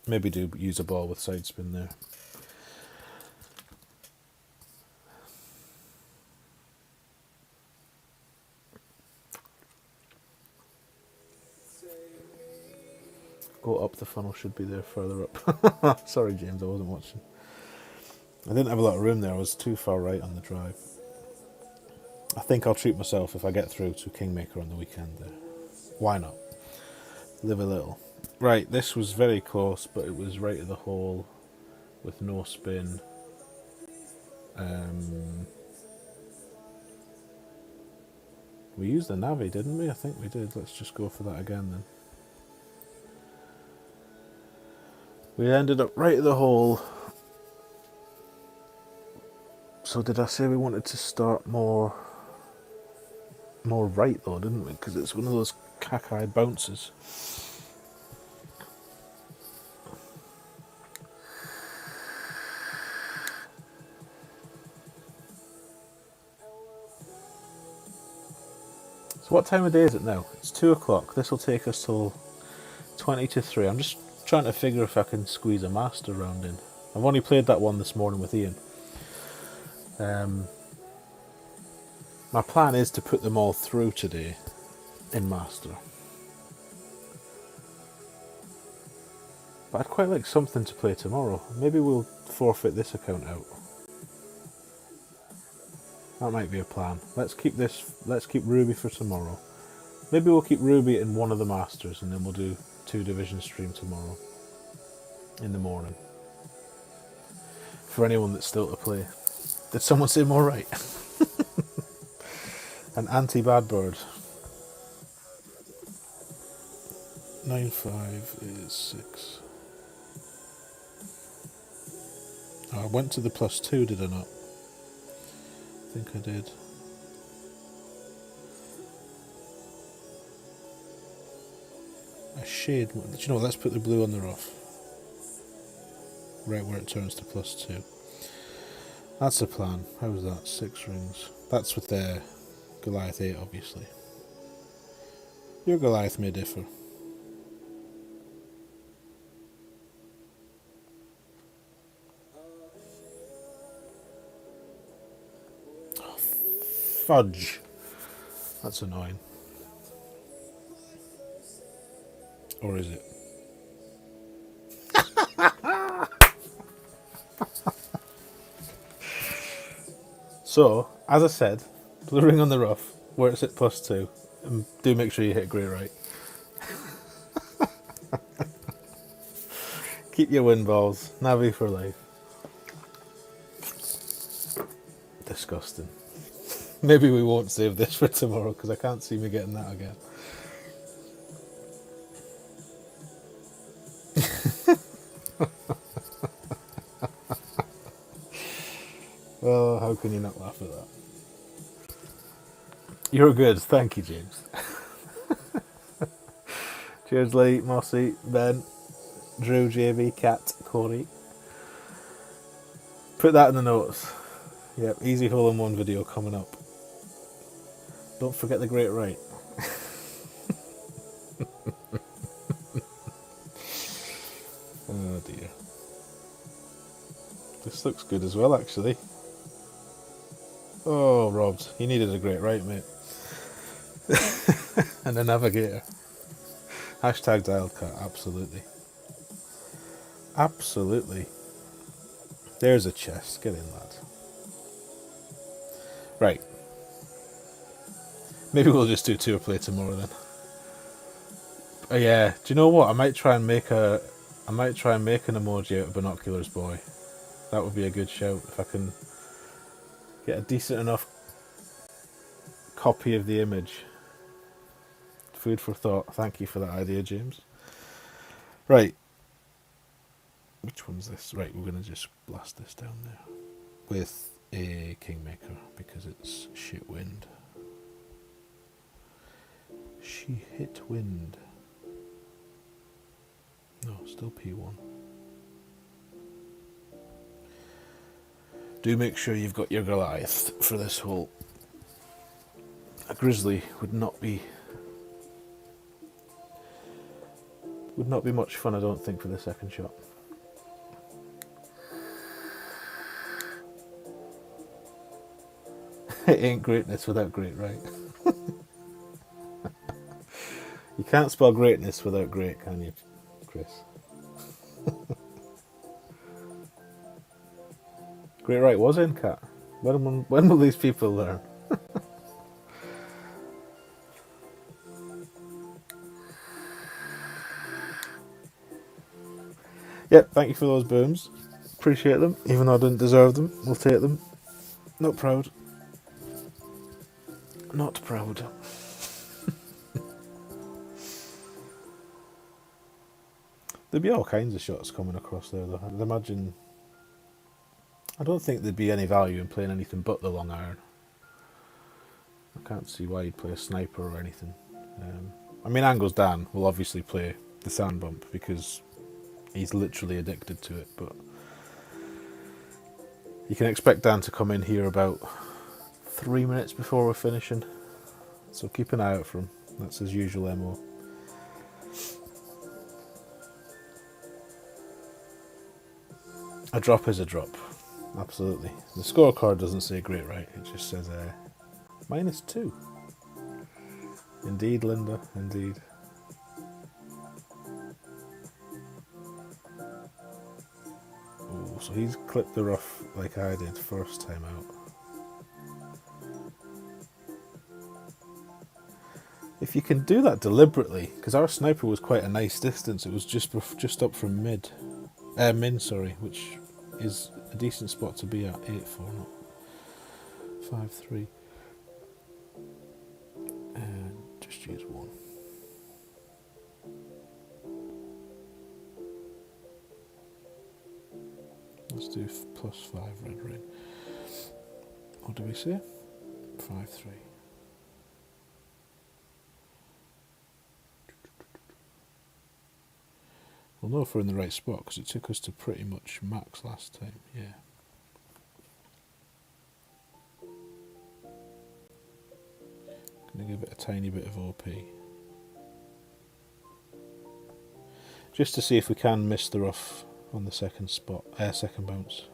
Maybe do use a ball with side spin there. Go up, the funnel should be there further up. Sorry James, I wasn't watching. I didn't have a lot of room there, I was too far right on the drive. I think I'll treat myself if I get through to Kingmaker on the weekend there. Why not? Live a little. Right, this was very close, but it was right at the hole with no spin. We used the Navi, didn't we? I think we did. Let's just go for that again then. We ended up right at the hole. So did I say we wanted to start more right though, didn't we? Because it's one of those cockeyed bounces. So what time of day is it now? It's 2 o'clock. This will take us till 20 to 3. I'm just trying to figure if I can squeeze a master round in. I've only played that one this morning with Ian. My plan is to put them all through today in master. But I'd quite like something to play tomorrow. Maybe we'll forfeit this account out. That might be a plan. Let's keep Ruby for tomorrow. Maybe we'll keep Ruby in one of the masters and then we'll do 2 division stream tomorrow in the morning. For anyone that's still to play. Did someone say more right? An anti-bad bird. 9-5 is 6. Oh, I went to the +2, did I not? I think I did. A shade. Do you know what? Let's put the blue on the rough. Right where it turns to +2. That's the plan. How was that? 6 rings. That's with the Goliath 8, obviously. Your Goliath may differ. Oh, fudge. That's annoying. Or is it? So, as I said, blue ring on the rough, where it's at +2, and do make sure you hit grey right. Keep your win balls. Navi for life. Disgusting. Maybe we won't save this for tomorrow, because I can't see me getting that again. Oh, how can you not laugh at that? You're good. Thank you, James. Cheers, Lee, Mossy, Ben, Drew, JB, Kat, Corey. Put that in the notes. Yep, easy hole-in-one video coming up. Don't forget the great right. Oh dear. This looks good as well, actually. Oh, robbed. You needed a great right, mate. And a navigator. Hashtag dialed cat, absolutely. Absolutely. There's a chest. Get in, lad. Right. Maybe we'll just do 2 play tomorrow then. Yeah. Do you know what? I might try and make an emoji out of Binoculars Boy. That would be a good shout if I can get a decent enough copy of the image. Food for thought. Thank you for that idea, James. Right. Which one's this? Right, we're going to just blast this down there with a Kingmaker because it's shit wind. She hit wind. No, still P1. Do make sure you've got your Goliath for this hole. A Grizzly would not be much fun, I don't think, for the second shot. It ain't greatness without great, right? You can't spell greatness without great, can you, Chris? Great right was in, Cat. When will these people learn? Yep, thank you for those booms. Appreciate them, even though I didn't deserve them. We'll take them. Not proud. Not proud. There'd be all kinds of shots coming across there, though. I'd imagine. I don't think there'd be any value in playing anything but the long iron. I can't see why you'd play a sniper or anything. I mean, Angles Dan will obviously play the sand bump because he's literally addicted to it, but you can expect Dan to come in here about 3 minutes before we're finishing. So keep an eye out for him. That's his usual MO. A drop is a drop. Absolutely. The scorecard doesn't say great right. It just says -2. Indeed, Linda. Indeed. Oh, so he's clipped the rough like I did first time out. If you can do that deliberately, because our sniper was quite a nice distance, it was just up from min, sorry, which is a decent spot to be at. 8-4, not 5-3, and just use 1. Let's do +5 red ring. What do we say? 5-3. We'll know if we're in the right spot because it took us to pretty much max last time. Yeah. Gonna give it a tiny bit of OP. Just to see if we can miss the rough on the second bounce.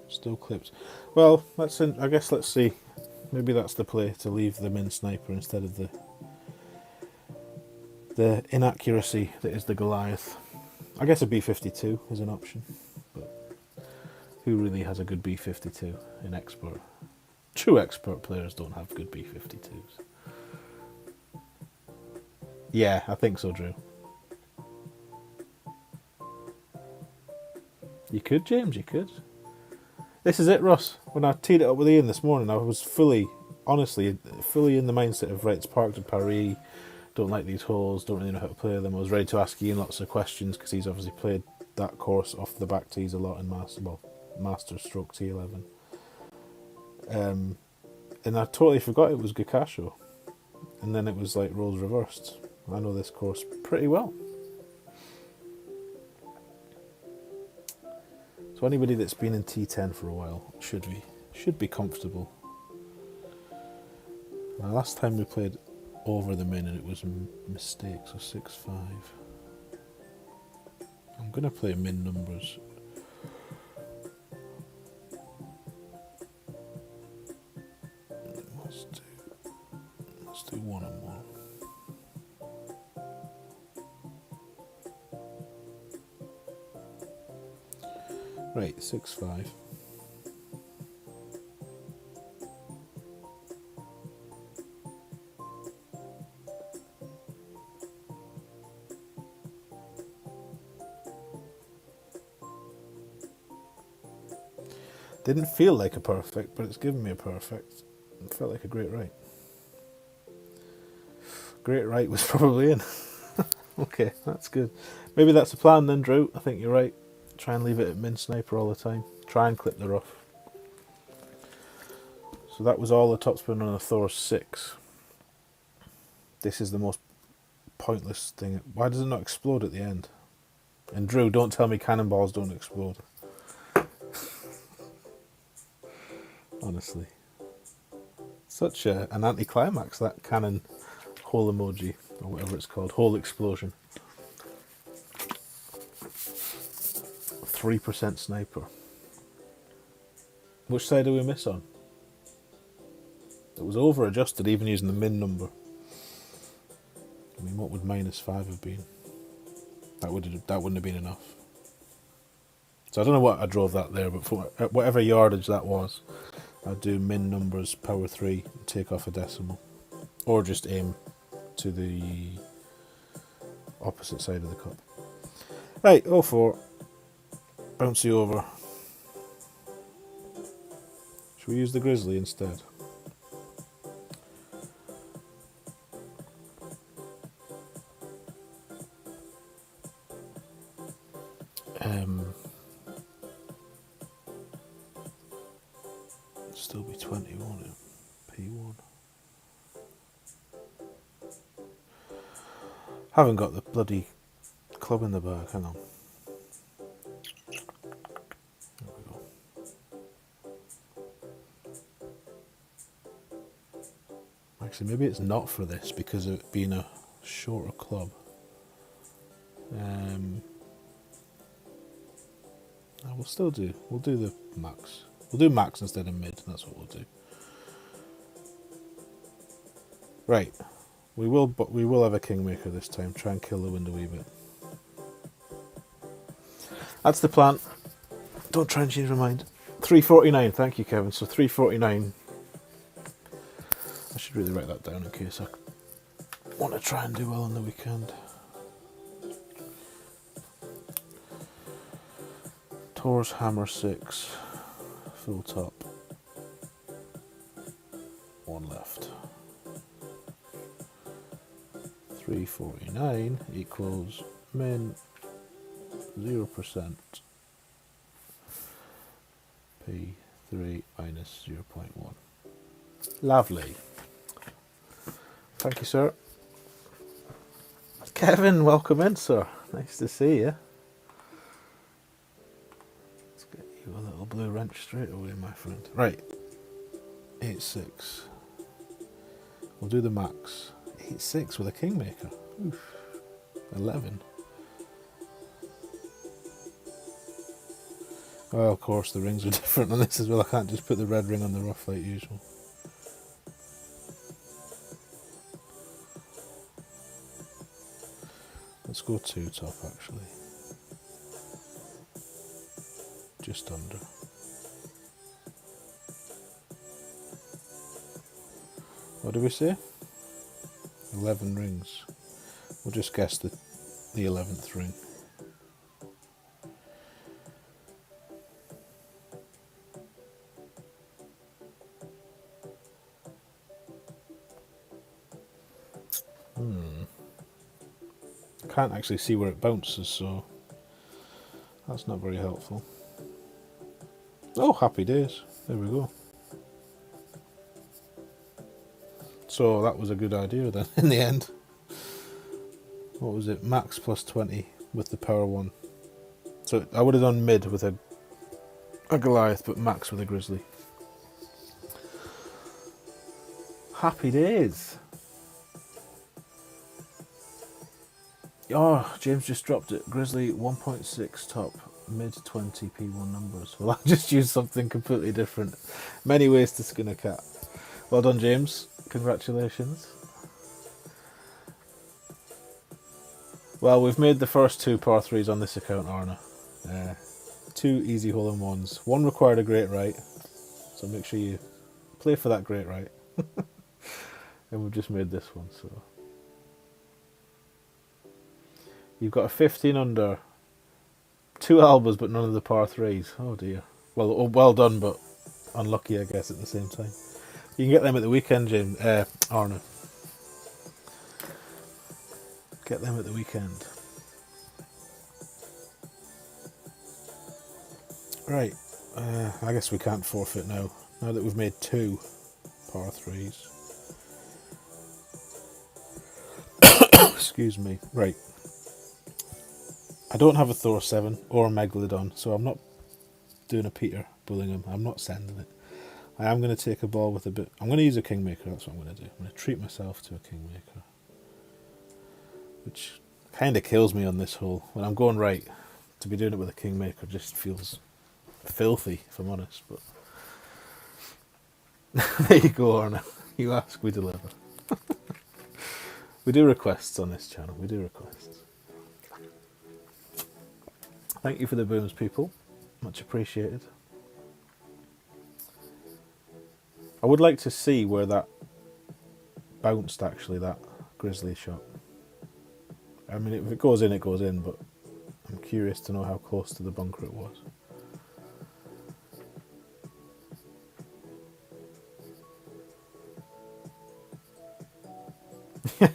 Still clipped. Well, I guess let's see. Maybe that's the play, to leave the min sniper instead of the inaccuracy that is the Goliath. I guess a B-52 is an option, but who really has a good B-52 in expert? True expert players don't have good B-52s. Yeah, I think so, Drew. You could, James, you could. This is it, Ross. When I teed it up with Ian this morning, I was honestly fully in the mindset of, right, it's parked in Paris, don't like these holes, don't really know how to play them. I was ready to ask Ian lots of questions because he's obviously played that course off the back tees a lot in Masters stroke T11. And I totally forgot it was Gokasho. And then it was like roles reversed. I know this course pretty well. So anybody that's been in T10 for a while should be comfortable. Now, last time we played over the min and it was a mistake, so 6-5. I'm going to play min numbers. Let's do 1 and 1. Right, 6-5. Didn't feel like a perfect, but it's given me a perfect. It felt like a great right. Great right was probably in. Okay, that's good. Maybe that's the plan then, Drew. I think you're right. Try and leave it at min sniper all the time. Try and clip the rough. So that was all the topspin on a Thor 6. This is the most pointless thing. Why does it not explode at the end? And Drew, don't tell me cannonballs don't explode. Honestly. Such an anticlimax, that cannon hole emoji, or whatever it's called, hole explosion. 3% sniper. Which side do we miss on? It was over adjusted even using the min number. I mean, what would -5 have been? That wouldn't have been enough. So I don't know what I drove that there, but for whatever yardage that was, I'd do min numbers, power 3, take off a decimal. Or just aim to the opposite side of the cup. Right, 0-4. Bouncy over. Should we use the Grizzly instead? Still be 20, won't it? P1. Haven't got the bloody club in the bag, hang on. There we go. Actually, maybe it's not for this because of it being a shorter club. We'll still do. We'll do the max. We'll do max instead of mid. That's what we'll do. Right. We will have a kingmaker this time. Try and kill the wind a wee bit. That's the plan. Don't try and change my mind. 349. Thank you, Kevin. So 349. I should really write that down in case I want to try and do well on the weekend. Tor's hammer 6, full top, 1 left. 349 equals min 0%, P3 minus 0.1. Lovely. Thank you, sir. Kevin, welcome in, sir. Nice to see you. A little blue wrench straight away, my friend. Right. 8-6. We'll do the max. 8-6 with a kingmaker. Oof. 11. Oh, of course, the rings are different on this as well. I can't just put the red ring on the rough like usual. Let's go 2 top, actually. Just under. What do we say? 11 rings. We'll just guess the 11th ring. Can't actually see where it bounces, so that's not very helpful. Oh, happy days. There we go. So that was a good idea then, in the end. What was it? Max plus 20 with the power 1. So I would have done mid with a Goliath, but max with a Grizzly. Happy days. Oh, James just dropped it. Grizzly 1.6 top, mid 20 P1 numbers. Well, I just used something completely different. Many ways to skin a cat. Well done, James. Congratulations. Well, we've made the first 2 par 3s on this account, Arna. 2 easy hole-in-ones. 1 required a great right, so make sure you play for that great right. And we've just made this one, so... You've got a 15 under, 2 albas, but none of the par 3s. Oh dear. Well done, but unlucky, I guess, at the same time. You can get them at the weekend, James, Arna. Get them at the weekend. Right. I guess we can't forfeit now. Now that we've made 2 par 3s. Excuse me. Right. I don't have a Thor 7 or a Megalodon, so I'm not doing a Peter Bullingham. I'm not sending it. I am going to take a ball with a bit... I'm going to use a Kingmaker, that's what I'm going to do. I'm going to treat myself to a Kingmaker. Which kind of kills me on this hole. When I'm going right, to be doing it with a Kingmaker just feels filthy, if I'm honest. But there you go, Arna. You ask, we deliver. We do requests on this channel. We do requests. Thank you for the booms, people. Much appreciated. I would like to see where that bounced, actually, that Grizzly shot. I mean, if it goes in, it goes in, but I'm curious to know how close to the bunker it was.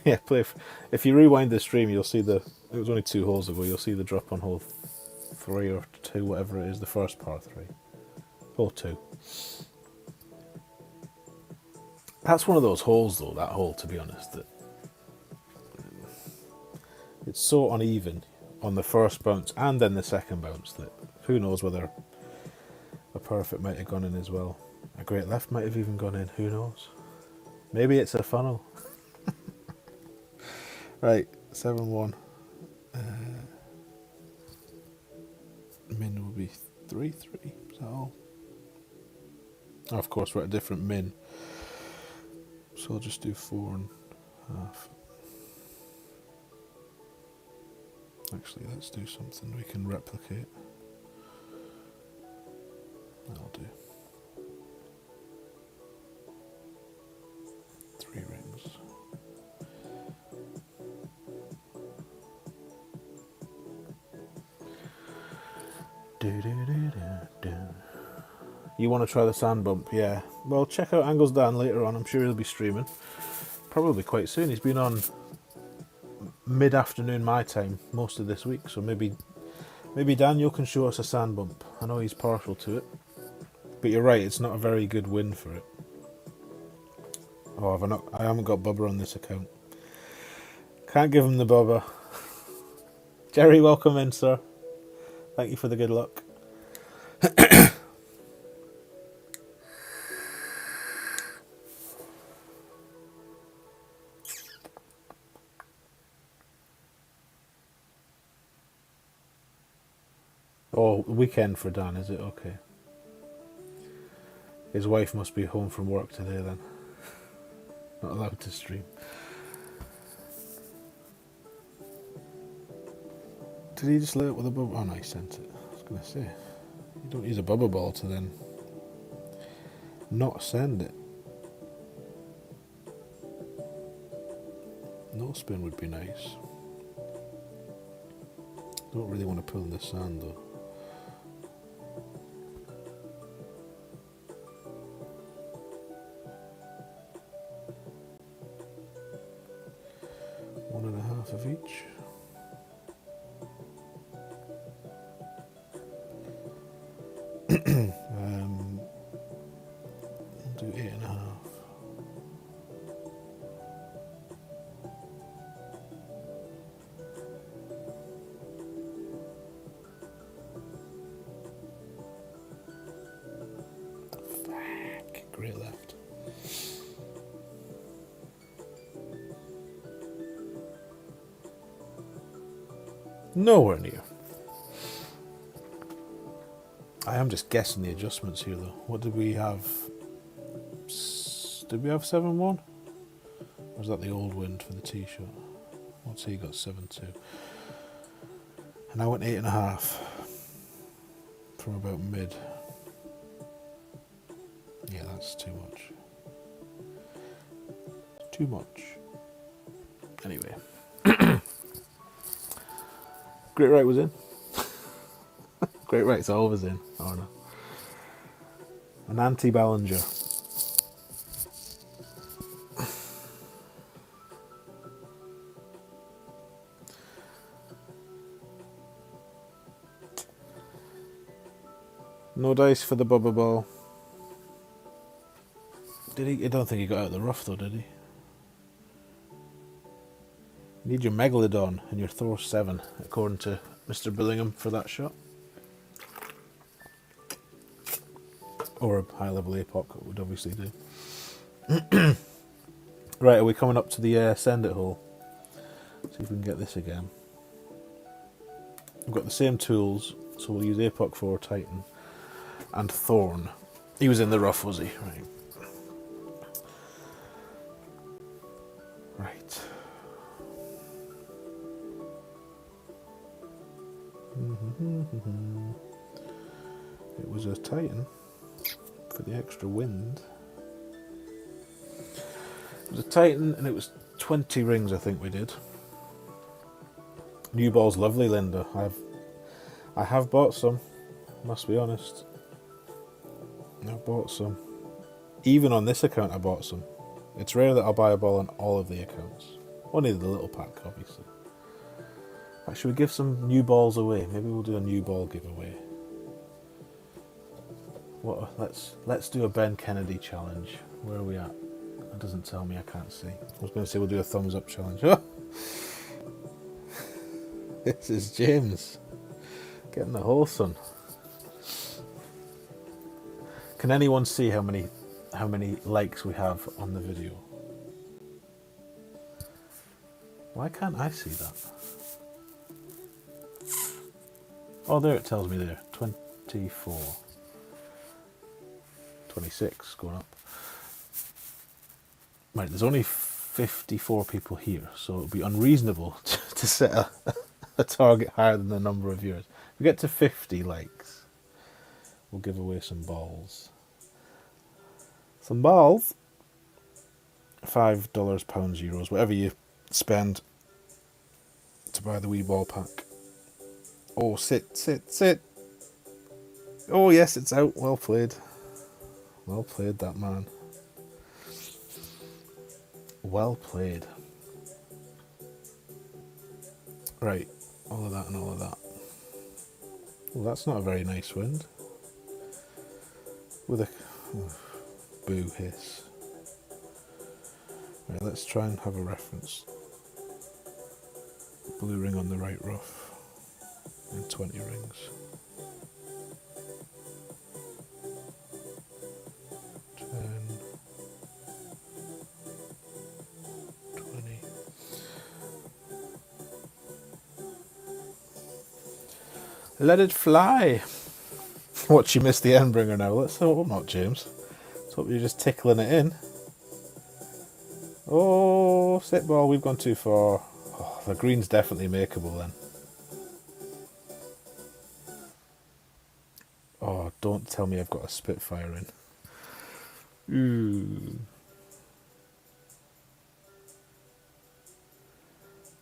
Yeah, if you rewind the stream, you'll see it was only 2 holes ago, you'll see the drop on hole 3 or 2, whatever it is, the first par 3. Hole 2. That's one of those holes, though, that hole, to be honest, that it's so uneven on the first bounce and then the second bounce that who knows whether a perfect might have gone in as well. A great left might have even gone in, who knows? Maybe it's a funnel. Right, 7-1. Min will be 3-3. Is that all? Oh, of course, we're at a different min. So I'll just do 4.5. Actually, let's do something we can replicate. That'll do. 3 rings. You want to try the sand bump? Yeah. Well, check out Angles Dan later on. I'm sure he'll be streaming. Probably quite soon. He's been on mid-afternoon my time most of this week, so maybe Daniel can show us a sand bump. I know he's partial to it, but you're right, it's not a very good win for it. Oh, I haven't got Bubba on this account. Can't give him the Bubba. Jerry, welcome in, sir. Thank you for the good luck. Oh, weekend for Dan, is it? Okay. His wife must be home from work today then. Not allowed to stream. Did he just lay it with a bubble? Oh no, he sent it. I was going to say, you don't use a bubble ball to then not send it. No spin would be nice. Don't really want to pull in the sand though. One and a half of each. I'll do 8.5. Fuck, great left. Nowhere near. I am just guessing the adjustments here though. What did we have? Did we have 7-1? Or was that the old wind for the tee shot? What's he got? 7-2. And I went 8.5 from about mid. Yeah, that's too much. Too much. Anyway. Great right was in. Great right's always in. Oh no. An anti-Ballinger. No dice for the Bubba ball. Did he? I don't think he got out of the rough though, did he? You need your Megalodon and your Thor 7, according to Mr. Billingham, for that shot. Or a high-level APOC would obviously do. Right, are we coming up to the send it hole? See if we can get this again. We've got the same tools, so we'll use APOC 4, Titan, and Thorn. He was in the rough, was he? Right. Right. It was a Titan for the extra wind. It was a Titan and it was 20 rings I think we did. New ball's lovely, Linda. I have bought some, must be honest. I've bought some. Even on this account I bought some. It's rare that I'll buy a ball on all of the accounts. Only the little pack, obviously. Should we give some new balls away? Maybe we'll do a new ball giveaway. What? Let's do a Ben Kennedy challenge. Where are we at? That doesn't tell me. I can't see. I was going to say we'll do a thumbs up challenge. This is James getting the whole son. Can anyone see how many likes we have on the video? Why can't I see that? Oh, there it tells me there. 24. 26 going up. Right, there's only 54 people here, so it would be unreasonable to set a target higher than the number of viewers. If we get to 50 likes, we'll give away some balls. Some balls? $5, pounds, euros, whatever you spend to buy the wee ball pack. Oh, sit. Oh, yes, it's out. Well played. Well played, that man. Well played. Right, all of that and all of that. Well, that's not a very nice wind. With a boo hiss. Right, let's try and have a reference. Blue ring on the right rough. And 20 rings. 10, 20. Let it fly. What, you missed the Endbringer now? Let's hope not, James. Let's hope you're just tickling it in. Oh, sit ball, we've gone too far. Oh, the green's definitely makeable then. Oh, don't tell me I've got a Spitfire in. Ooh.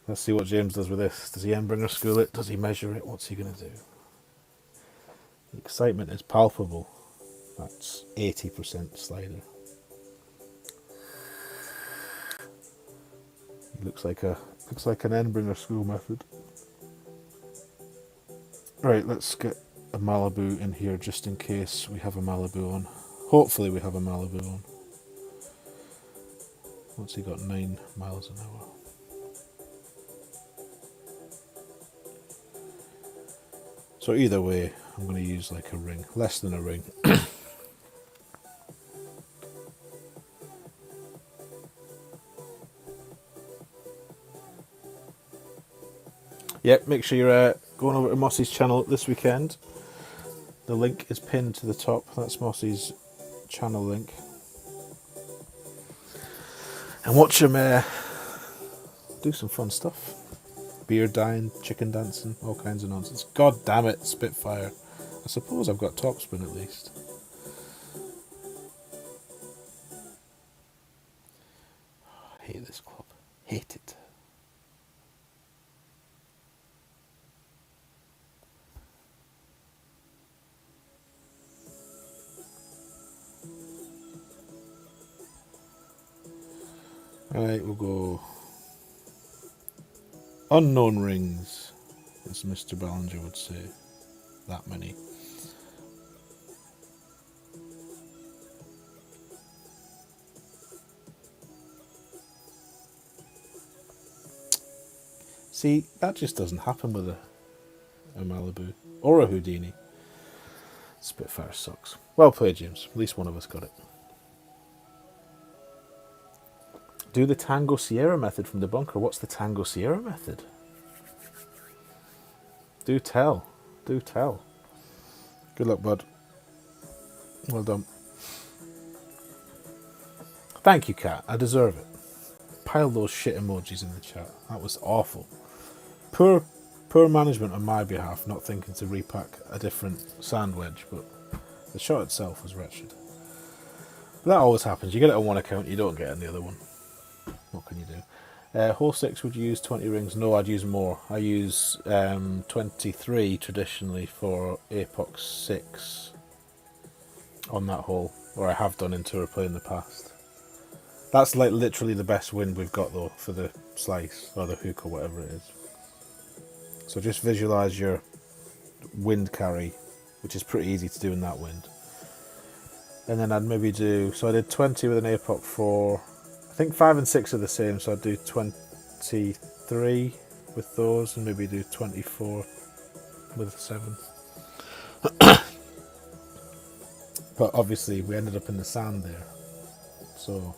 Let's see what James does with this. Does he Endbringer school it? Does he measure it? What's he going to do? The excitement is palpable. That's 80% slider. He looks like an Endbringer school method. Right, let's get a Malibu in here just in case we have a Malibu on. Hopefully we have a Malibu on. Once he got 9 miles an hour. So either way, I'm going to use like a ring, less than a ring. Yep, make sure you're going over to Mossy's channel this weekend. The link is pinned to the top. That's Mossy's channel link. And watch him do some fun stuff. Beard dyeing, chicken dancing, all kinds of nonsense. God damn it, Spitfire. I suppose I've got topspin at least. Oh, I hate this club. Hate it. Alright, we'll go unknown rings, as Mr. Ballinger would say. That many. See, that just doesn't happen with a Malibu or a Houdini. Spitfire sucks. Well played, James. At least one of us got it. Do the Tango Sierra method from the bunker. What's the Tango Sierra method? Do tell. Do tell. Good luck, bud. Well done. Thank you, Cat. I deserve it. Pile those shit emojis in the chat. That was awful. Poor management on my behalf, not thinking to repack a different sand wedge, but the shot itself was wretched. But that always happens. You get it on one account, you don't get it on the other one. What can you do? Hole 6, would you use 20 rings? No, I'd use more. I use 23 traditionally for Apex 6 on that hole, or I have done in tour play in the past. That's like literally the best wind we've got though for the slice or the hook or whatever it is. So just visualise your wind carry, which is pretty easy to do in that wind. And then I'd maybe do, so I did 20 with an Apoc 4. I think 5 and 6 are the same, so I'd do 23 with those and maybe do 24 with 7. But obviously we ended up in the sand there. So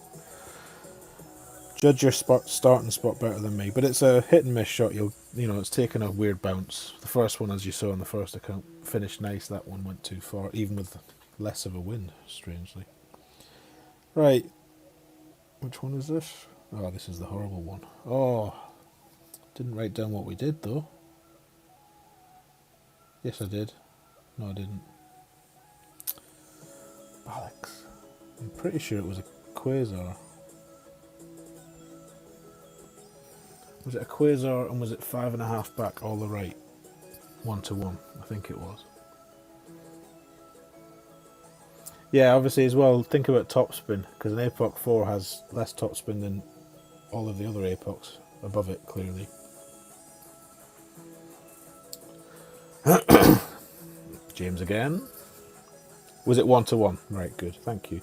Judge your starting spot better than me, but it's a hit and miss shot. It's taken a weird bounce. The first one, as you saw on the first account, finished nice. That one went too far, even with less of a wind, strangely. Right, which one is this? Oh, this is the horrible one. Oh, didn't write down what we did though. Yes, I did. No, I didn't. Bollocks. I'm pretty sure it was a quasar. Was it a quasar, and was it 5.5 back all the right? 1-1, I think it was. Yeah, obviously as well, think about topspin, because an Apoc 4 has less topspin than all of the other Apocs above it, clearly. James again. Was it 1-1? Right, good, thank you.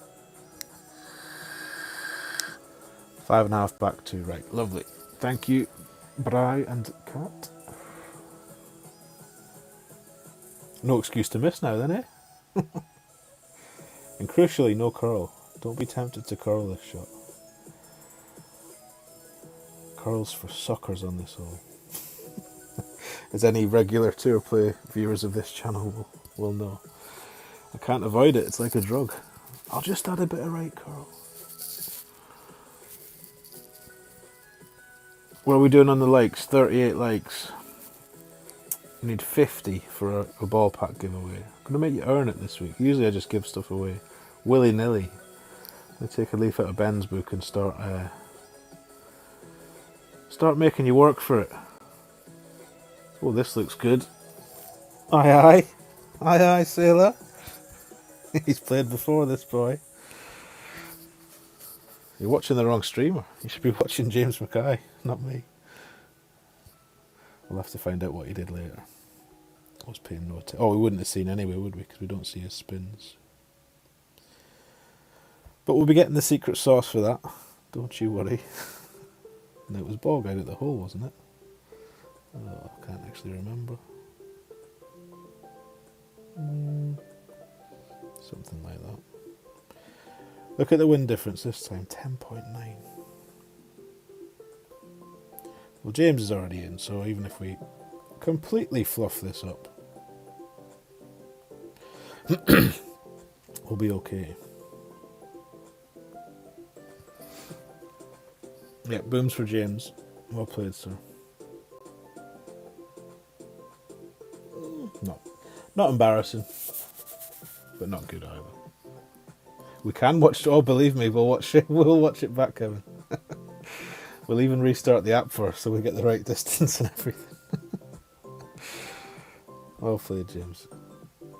5.5 back 2 right, lovely. Thank you, Bri and Cat. No excuse to miss now then, eh? And crucially, no curl. Don't be tempted to curl this shot. Curls for suckers on this hole. As any regular tour play viewers of this channel will know. I can't avoid it, it's like a drug. I'll just add a bit of right curl. What are we doing on the likes? 38 likes. We need 50 for a ball pack giveaway. I'm going to make you earn it this week. Usually I just give stuff away willy-nilly. I take a leaf out of Ben's book and start making you work for it. Oh, this looks good. Aye aye. Aye aye, sailor. He's played before, this boy. You're watching the wrong streamer. You should be watching James Mackay, not me. We'll have to find out what he did later. I was paying no attention. Oh, we wouldn't have seen anyway, would we? Because we don't see his spins. But we'll be getting the secret sauce for that. Don't you worry. And it was bog out at the hole, wasn't it? Oh, I can't actually remember. Something like that. Look at the wind difference this time, 10.9. Well, James is already in, so even if we completely fluff this up, we'll be okay. Yeah, booms for James. Well played, sir. Not embarrassing, but not good either. We can watch. Oh, believe me, we'll watch it. We'll watch it back, Kevin. We'll even restart the app first, so we get the right distance and everything. Well played, James,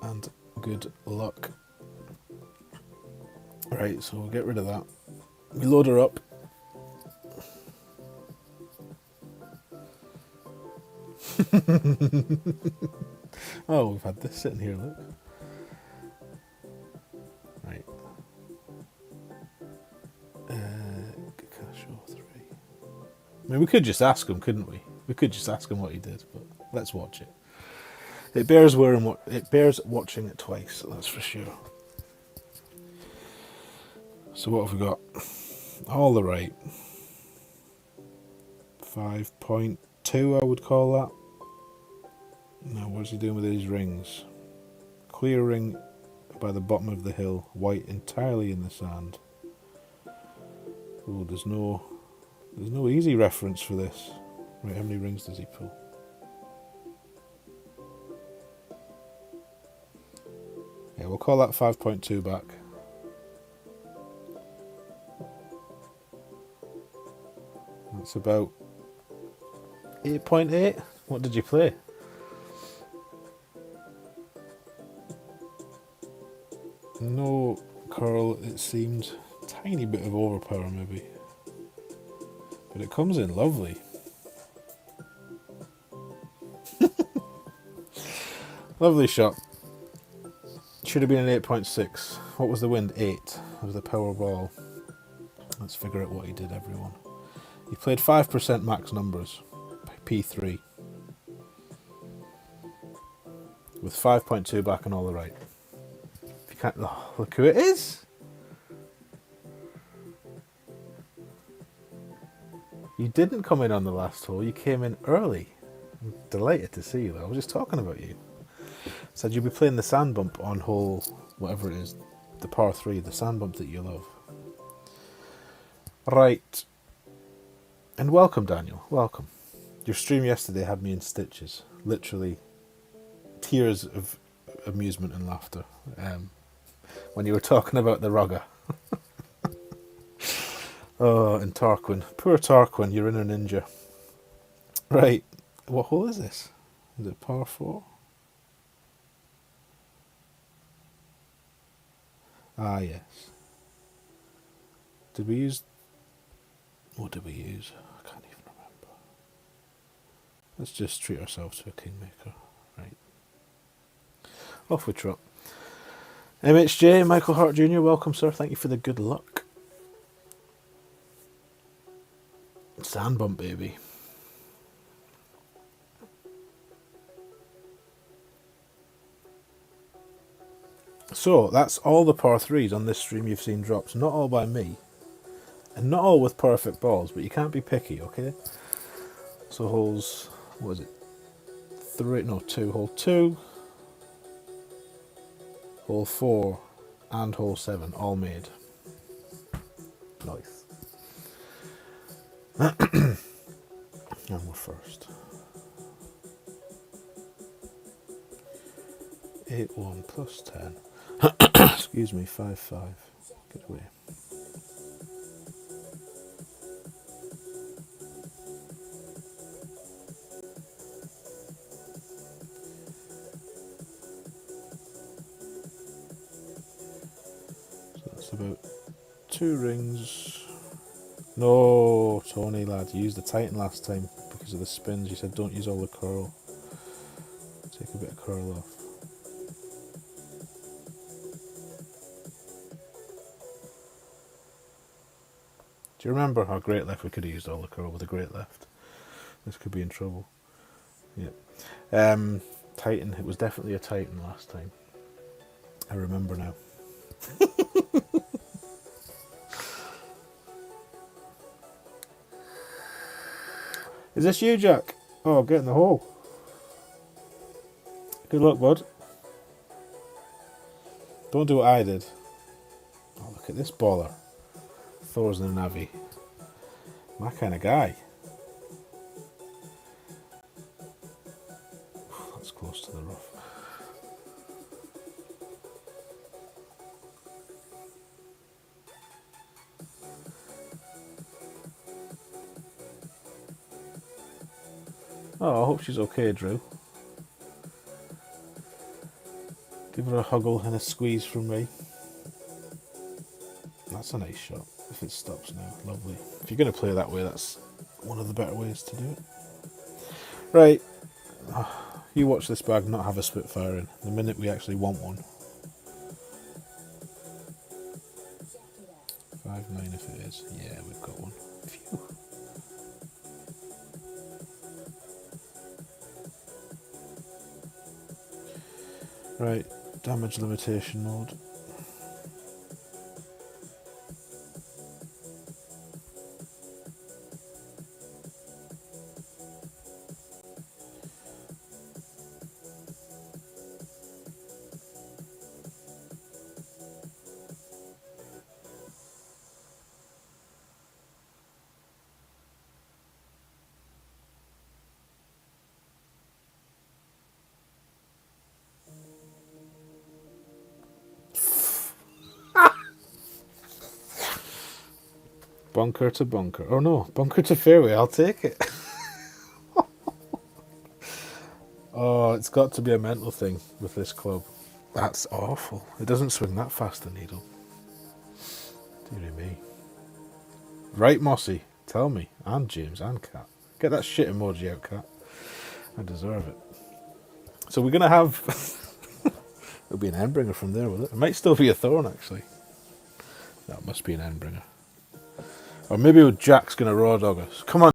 and good luck. Right, so we'll get rid of that. We load her up. Oh, we've had this sitting here, look. Right. Gokasho 3. I mean, we could just ask him, couldn't we? We could just ask him what he did, but let's watch it. It bears watching it twice, that's for sure. So what have we got? All the right. 5.2, I would call that. Now, what's he doing with these rings? Clear ring by the bottom of the hill, white entirely in the sand. Oh, there's no easy reference for this. Right, how many rings does he pull? Yeah, we'll call that 5.2 back. That's about 8.8. What did you play? No curl, it seemed. Tiny bit of overpower maybe. But it comes in lovely. Lovely shot. Should have been an 8.6. What was the wind? 8 of the power ball. Let's figure out what he did, everyone. He played 5% max numbers. P3. With 5.2 back and all the right. Oh, look who it is! You didn't come in on the last hole. You came in early. I'm delighted to see you. I was just talking about you. Said you'll be playing the sand bump on hole, whatever it is, the par 3, the sand bump that you love. Right. And welcome, Daniel. Welcome. Your stream yesterday had me in stitches. Literally tears of amusement and laughter when you were talking about the rugger. Oh, and Tarquin. Poor Tarquin, you're in a ninja. Right. What hole is this? Is it par 4? Ah, yes. Did we use... What did we use? I can't even remember. Let's just treat ourselves to a Kingmaker. Right. Off we trot. MHJ, Michael Hart Jr., welcome, sir. Thank you for the good luck. Sand bump, baby. So, that's all the par 3s on this stream you've seen drops. Not all by me. And not all with perfect balls, but you can't be picky, okay? So holes, what is it? 2. Hole 2, hole 4, and hole 7, all made. Nice. And we're first. 8-1 plus 10. Excuse me, 5-5. Get away. So that's about 2 rings. No, Tony, lad, you used the Titan last time because of the spins. You said don't use all the curl. Take a bit of curl off. Do you remember our great left? We could have used all the curl with a great left. This could be in trouble. Yep. Titan. It was definitely a Titan last time. I remember now. Is this you, Jack? Oh, get in the hole. Good luck, bud. Don't do what I did. Oh, look at this baller. Thor's in the navy. My kind of guy. That's close to the rough. Oh, I hope she's okay, Drew. Give her a huggle and a squeeze from me. That's a nice shot. If it stops now, lovely. If you're going to play that way, that's one of the better ways to do it. Right. You watch this bag not have a Spitfire in. The minute we actually want one. 5-9 if it is. Yeah, we've got one. Phew. Right, damage limitation mode. Bunker to bunker. Oh no, bunker to fairway, I'll take it. Oh, it's got to be a mental thing with this club. That's awful. It doesn't swing that fast, the needle. Dear me. Right, Mossy, tell me. And James and Kat. Get that shit emoji out, Kat. I deserve it. So we're going to have... It'll be an Endbringer from there, will it? It might still be a Thorn, actually. That must be an Endbringer. Or maybe Jack's going to raw dog us. Come on.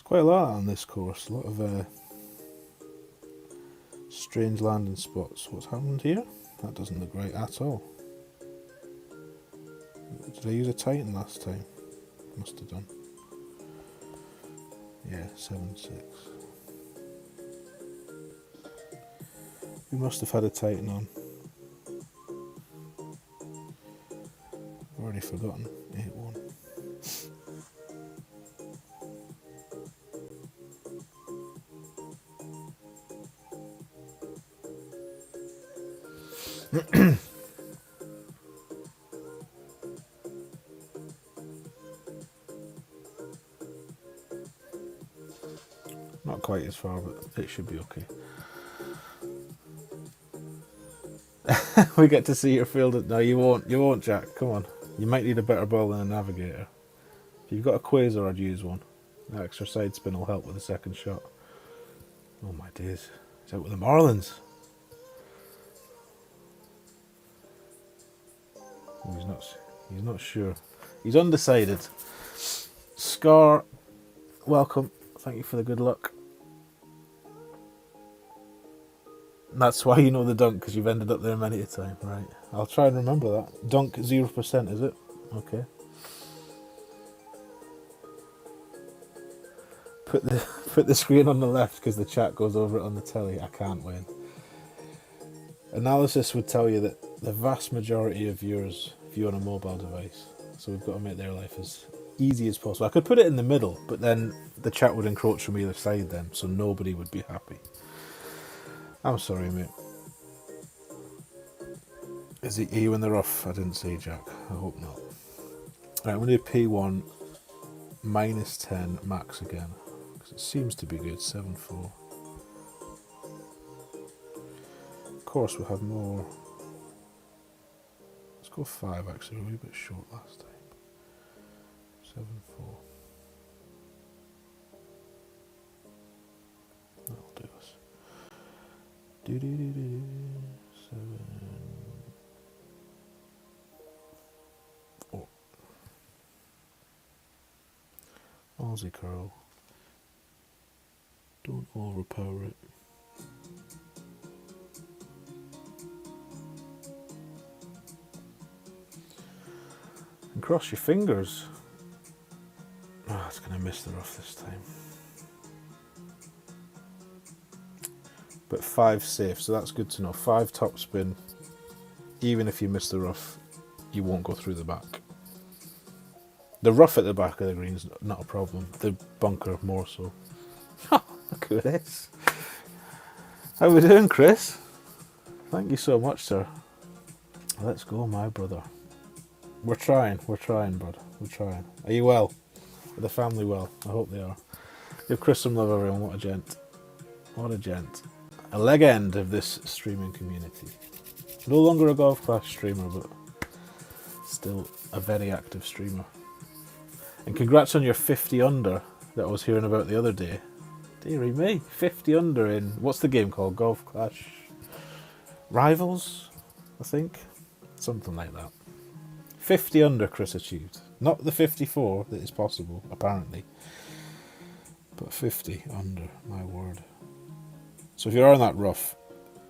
Quite a lot on this course. A lot of strange landing spots. What's happened here? That doesn't look right at all. Did I use a Titan last time? Must have done. Yeah, 7.6. We must have had a Titan on. I've already forgotten. 8.1. Not quite as far, but it should be okay. We get to see your field. No, you won't. You won't, Jack. Come on. You might need a better ball than a navigator. If you've got a Quasar, I'd use one. That extra side spin will help with the second shot. Oh my days. He's out with the Marlins. Oh, he's not sure. He's undecided. Scar, welcome. Thank you for the good luck. That's why you know the dunk, because you've ended up there many a time. Right. I'll try and remember that. Dunk 0%, is it? Okay. Put the screen on the left because the chat goes over it on the telly. I can't win. Analysis would tell you that the vast majority of viewers view on a mobile device, so we've got to make their life as easy as possible. I could put it in the middle, but then the chat would encroach from either side then, so nobody would be happy. I'm sorry, mate. Are you in the rough? I didn't say, Jack. I hope not. Right, I'm going to do P1 minus 10 max again, because it seems to be good. 7.4. Of course, we'll have more. Let's go 5 actually. We were a bit short last time. 7.4. That'll do us. 7. Oh. Aussie curl. Don't overpower it. And cross your fingers. Oh, it's going to miss the rough this time. But 5 safe, so that's good to know. 5 topspin. Even if you miss the rough, you won't go through the back. The rough at the back of the green is not a problem. The bunker more so. Look at this. How we doing, Chris? Thank you so much, sir. Let's go, my brother. We're trying, bud. We're trying. Are you well? Are the family well? I hope they are. Give Chris some love, everyone. What a gent. What a gent. A leg end of this streaming community. No longer a Golf Clash streamer, but still a very active streamer. And congrats on your 50 under that I was hearing about the other day. Dearie me, 50 under in, what's the game called? Golf Clash Rivals, I think? Something like that. 50 under Chris achieved. Not the 54 that is possible, apparently. But 50 under, my word. So if you're on that rough,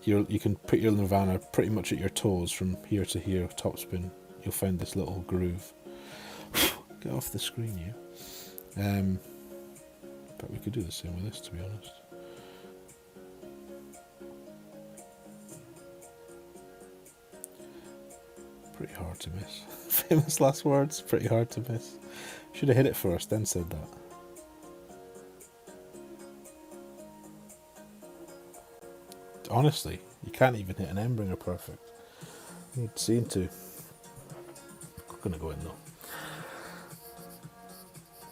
you can put your Nirvana pretty much at your toes from here to here, topspin. You'll find this little groove. Get off the screen, you. But we could do the same with this, to be honest. Pretty hard to miss. Famous last words, pretty hard to miss. Should have hit it first, then said that. Honestly, you can't even hit an Embringer perfect. You'd seen to. I'm gonna go in though.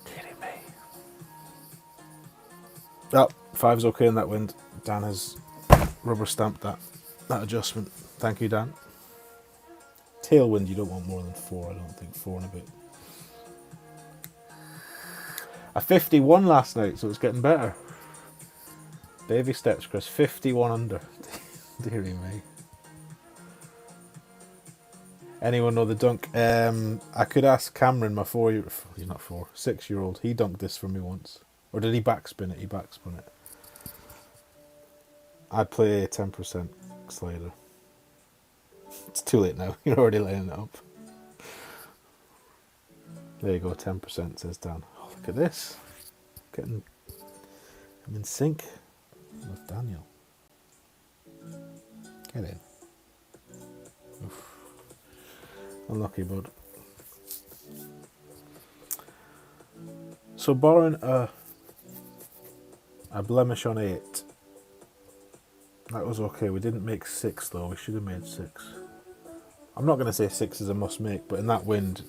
Dearie me. Oh, 5's okay in that wind. Dan has rubber stamped that adjustment. Thank you, Dan. Tailwind, you don't want more than 4, I don't think. 4 and a bit. A 51 last night, so it's getting better. Baby steps, Chris. 51 under. Dearie me. Anyone know the dunk? I could ask Cameron, my 6-year-old. He dunked this for me once. Or did he backspin it? He backspun it. I'd play a 10% slider. It's too late now. You're already laying it up. There you go, 10% says Dan. Oh, look at this. I'm in sync with Daniel. Get in. Oof. Unlucky, bud. So barring a blemish on 8, that was okay. We didn't make 6 though. We should have made 6. I'm not going to say 6 is a must make, but in that wind,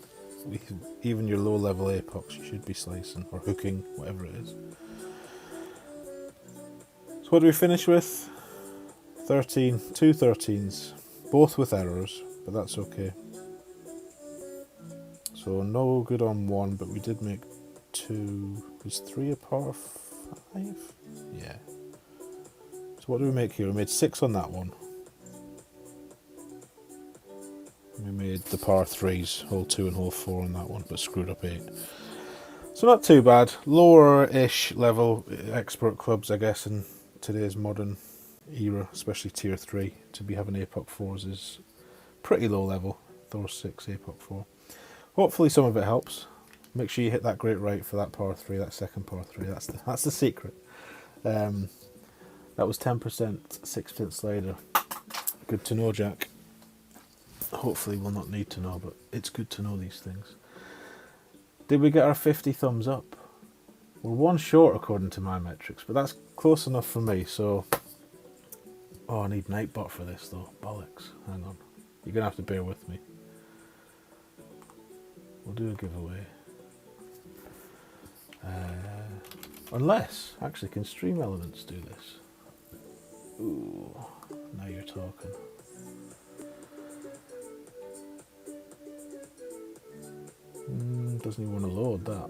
even your low level apox, you should be slicing or hooking, whatever it is. So what do we finish with? 13, 2 13s, both with errors, but that's okay. So no good on 1, but we did make 2. Is 3 a par 5? Yeah. So what do we make here? We made 6 on that one. We made the par 3s, hole 2 and hole 4 on that one, but screwed up 8. So not too bad. Lower-ish level expert clubs, I guess, in today's modern era, especially tier 3, to be having APOC 4s is pretty low level. Thor 6, APOC 4. Hopefully some of it helps. Make sure you hit that great right for that par 3, that second par 3. That's the secret. That was 10%, 6% slider. Good to know, Jack. Hopefully we'll not need to know, but it's good to know these things. Did we get our 50 thumbs up? We're 1 short according to my metrics, but that's close enough for me, so... Oh, I need Nightbot for this though. Bollocks. Hang on. You're going to have to bear with me. We'll do a giveaway. Unless, actually, can Stream Elements do this? Ooh, now you're talking. Doesn't even want to load that.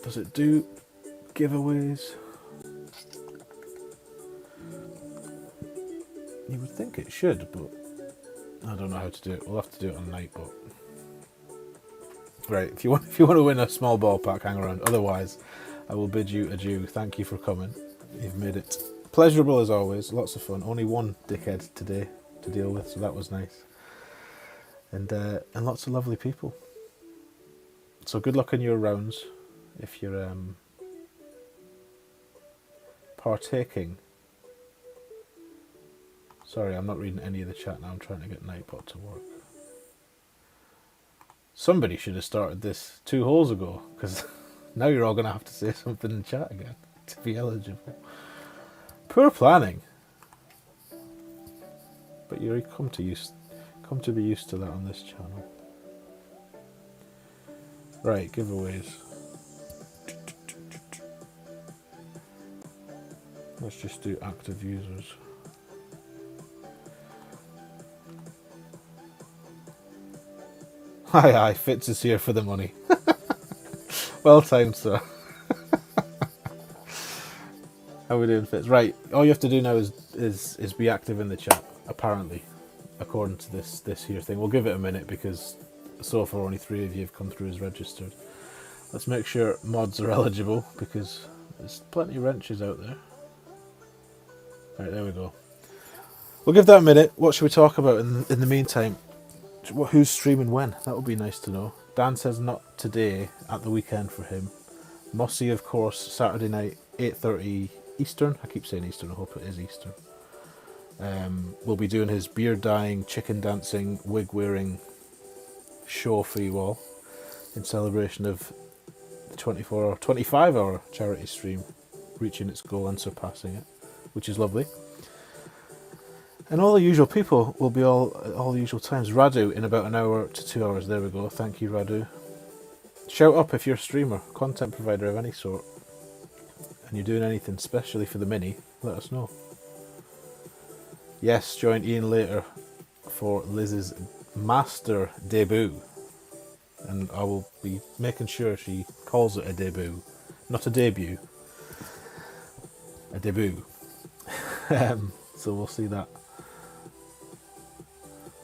Does it do giveaways? You would think it should, but I don't know how to do it. We'll have to do it on Nightbot. Right, if you want to win a small ball pack, hang around. Otherwise, I will bid you adieu. Thank you for coming. You've made it pleasurable as always. Lots of fun. Only one dickhead today to deal with, so that was nice. And lots of lovely people. So good luck in your rounds if you're partaking. Sorry, I'm not reading any of the chat now. I'm trying to get Nightbot to work. Somebody should have started this 2 holes ago, because now you're all going to have to say something in chat again to be eligible. Poor planning. But you come to be used to that on this channel. Right, giveaways. Let's just do active users. Aye, Fitz is here for the money. Well timed, sir. How are we doing, Fitz? Right, all you have to do now is be active in the chat, apparently, according to this here thing. We'll give it a minute because so far only 3 of you have come through as registered. Let's make sure mods are eligible because there's plenty of wrenches out there. Right, there we go. We'll give that a minute. What should we talk about in the meantime? Who's streaming when? That would be nice to know. Dan says not today, at the weekend for him. Mossy, of course, Saturday night, 8:30 Eastern. I keep saying Eastern, I hope it is Eastern. We'll be doing his beard dyeing, chicken dancing, wig wearing show for you all in celebration of the 25-hour charity stream reaching its goal and surpassing it, which is lovely. And all the usual people will be all the usual times. Radu in about an hour to 2 hours. There we go. Thank you, Radu. Shout up if you're a streamer, content provider of any sort, and you're doing anything, especially for the mini. Let us know. Yes, join Ian later for Liz's master debut, and I will be making sure she calls it a debut, not a debut. A debut. So we'll see that.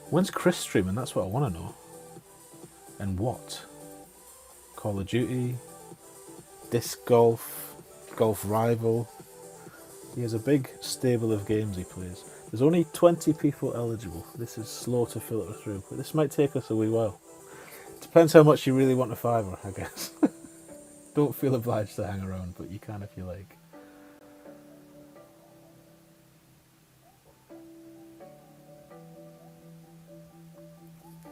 When's Chris streaming? That's what I want to know. And what Call of Duty, Disc Golf, Golf Rival. He has a big stable of games he plays. There's only 20 people eligible. This is slow to filter through, but this might take us a wee while. Depends how much you really want a fiver, I guess. Don't feel obliged to hang around, but you can if you like.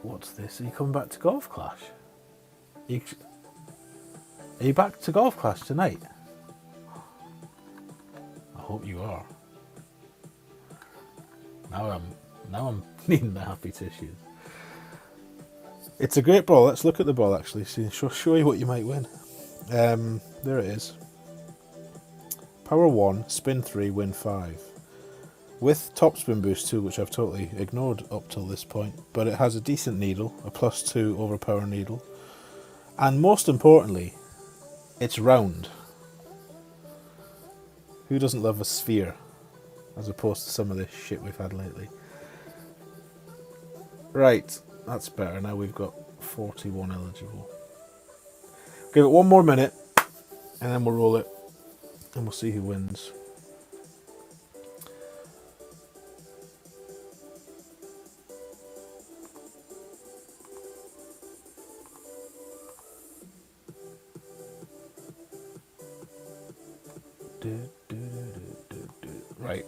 What's this? Are you coming back to Golf Clash? Are you back to Golf Clash tonight? I hope you are. Now I'm needing the happy tissues. It's a great ball. Let's look at the ball actually. See, show you what you might win. There it is. Power 1, spin 3, win 5. With top spin boost too, which I've totally ignored up till this point. But it has a decent needle, a +2 overpower needle. And most importantly, it's round. Who doesn't love a sphere? As opposed to some of this shit we've had lately. Right, that's better. Now we've got 41 eligible. Give it one more minute, and then we'll roll it, and we'll see who wins. Right.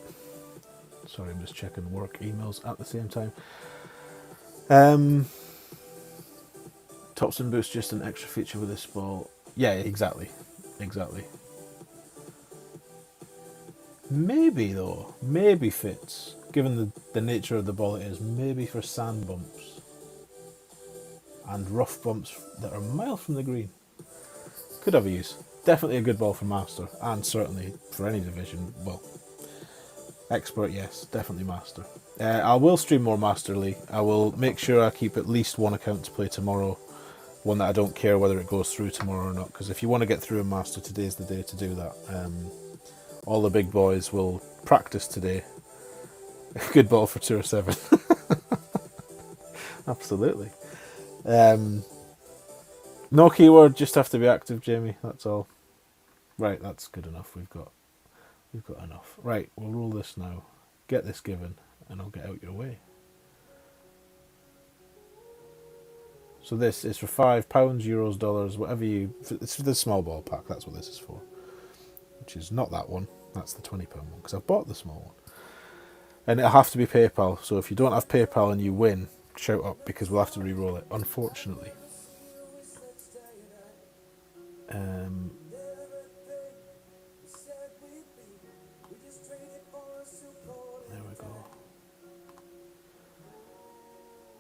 Sorry, I'm just checking work emails at the same time. Top spin boost, just an extra feature with this ball. Yeah, exactly. Maybe though, maybe fits, given the nature of the ball it is, maybe for sand bumps and rough bumps that are miles from the green. Could have a use. Definitely a good ball for Master, and certainly for any division. Well, Expert, yes, definitely Master. I will stream more Master League. I will make sure I keep at least one account to play tomorrow. One that I don't care whether it goes through tomorrow or not, because if you want to get through a Master, today's the day to do that. All the big boys will practice today. Good ball for Tour 7. Absolutely. No keyword, just have to be active, Jamie, that's all. Right, that's good enough. We've got enough. Right, we'll roll this now. Get this given, and I'll get out your way. So this is for £5, euros, dollars, whatever you... It's for the small ball pack, that's what this is for. Which is not that one, that's the £20 one, because I've bought the small one. And it'll have to be PayPal, so if you don't have PayPal and you win, shout up, because we'll have to re-roll it, unfortunately. There we go.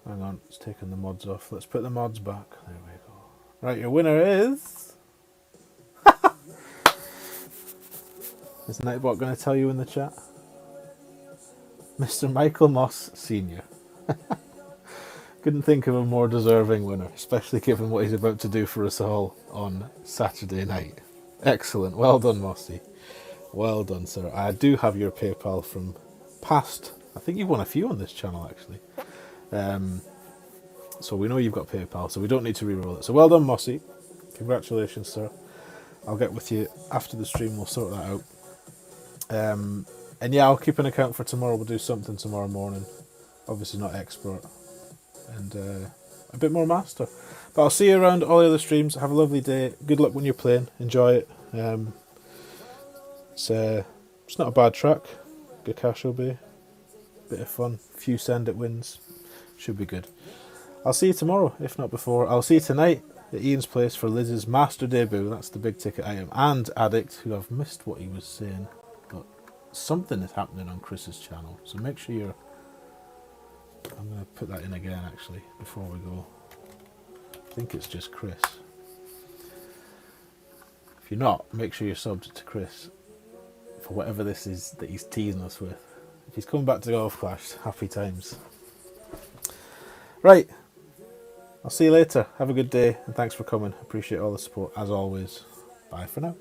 Hang on, it's taking the mods off. Let's put the mods back. There we go. Right, your winner is... Is Nightbot going to tell you in the chat? Mr. Michael Moss Sr. Couldn't think of a more deserving winner, especially given what he's about to do for us all on Saturday night. Excellent. Well done, Mossy. Well done, sir. I do have your PayPal from past. I think you've won a few on this channel, actually. So we know you've got PayPal, so we don't need to re-roll it. So well done, Mossy. Congratulations, sir. I'll get with you after the stream. We'll sort that out. And yeah, I'll keep an account for tomorrow. We'll do something tomorrow morning. Obviously not expert. And a bit more Master. But I'll see you around all the other streams. Have a lovely day. Good luck when you're playing. Enjoy it. It's not a bad track. Gokasho Bay. Bit of fun. Few send it wins. Should be good. I'll see you tomorrow, if not before. I'll see you tonight at Ian's place for Liz's Master debut. That's the big ticket item. And Addict, who I've missed what he was saying. But something is happening on Chris's channel. So make sure you're... I'm going to put that in again, actually, before we go. I think it's just Chris. If you're not, make sure you're subbed to Chris for whatever this is that he's teasing us with. If he's coming back to Golf Clash, happy times. Right. I'll see you later. Have a good day, and thanks for coming. Appreciate all the support, as always. Bye for now.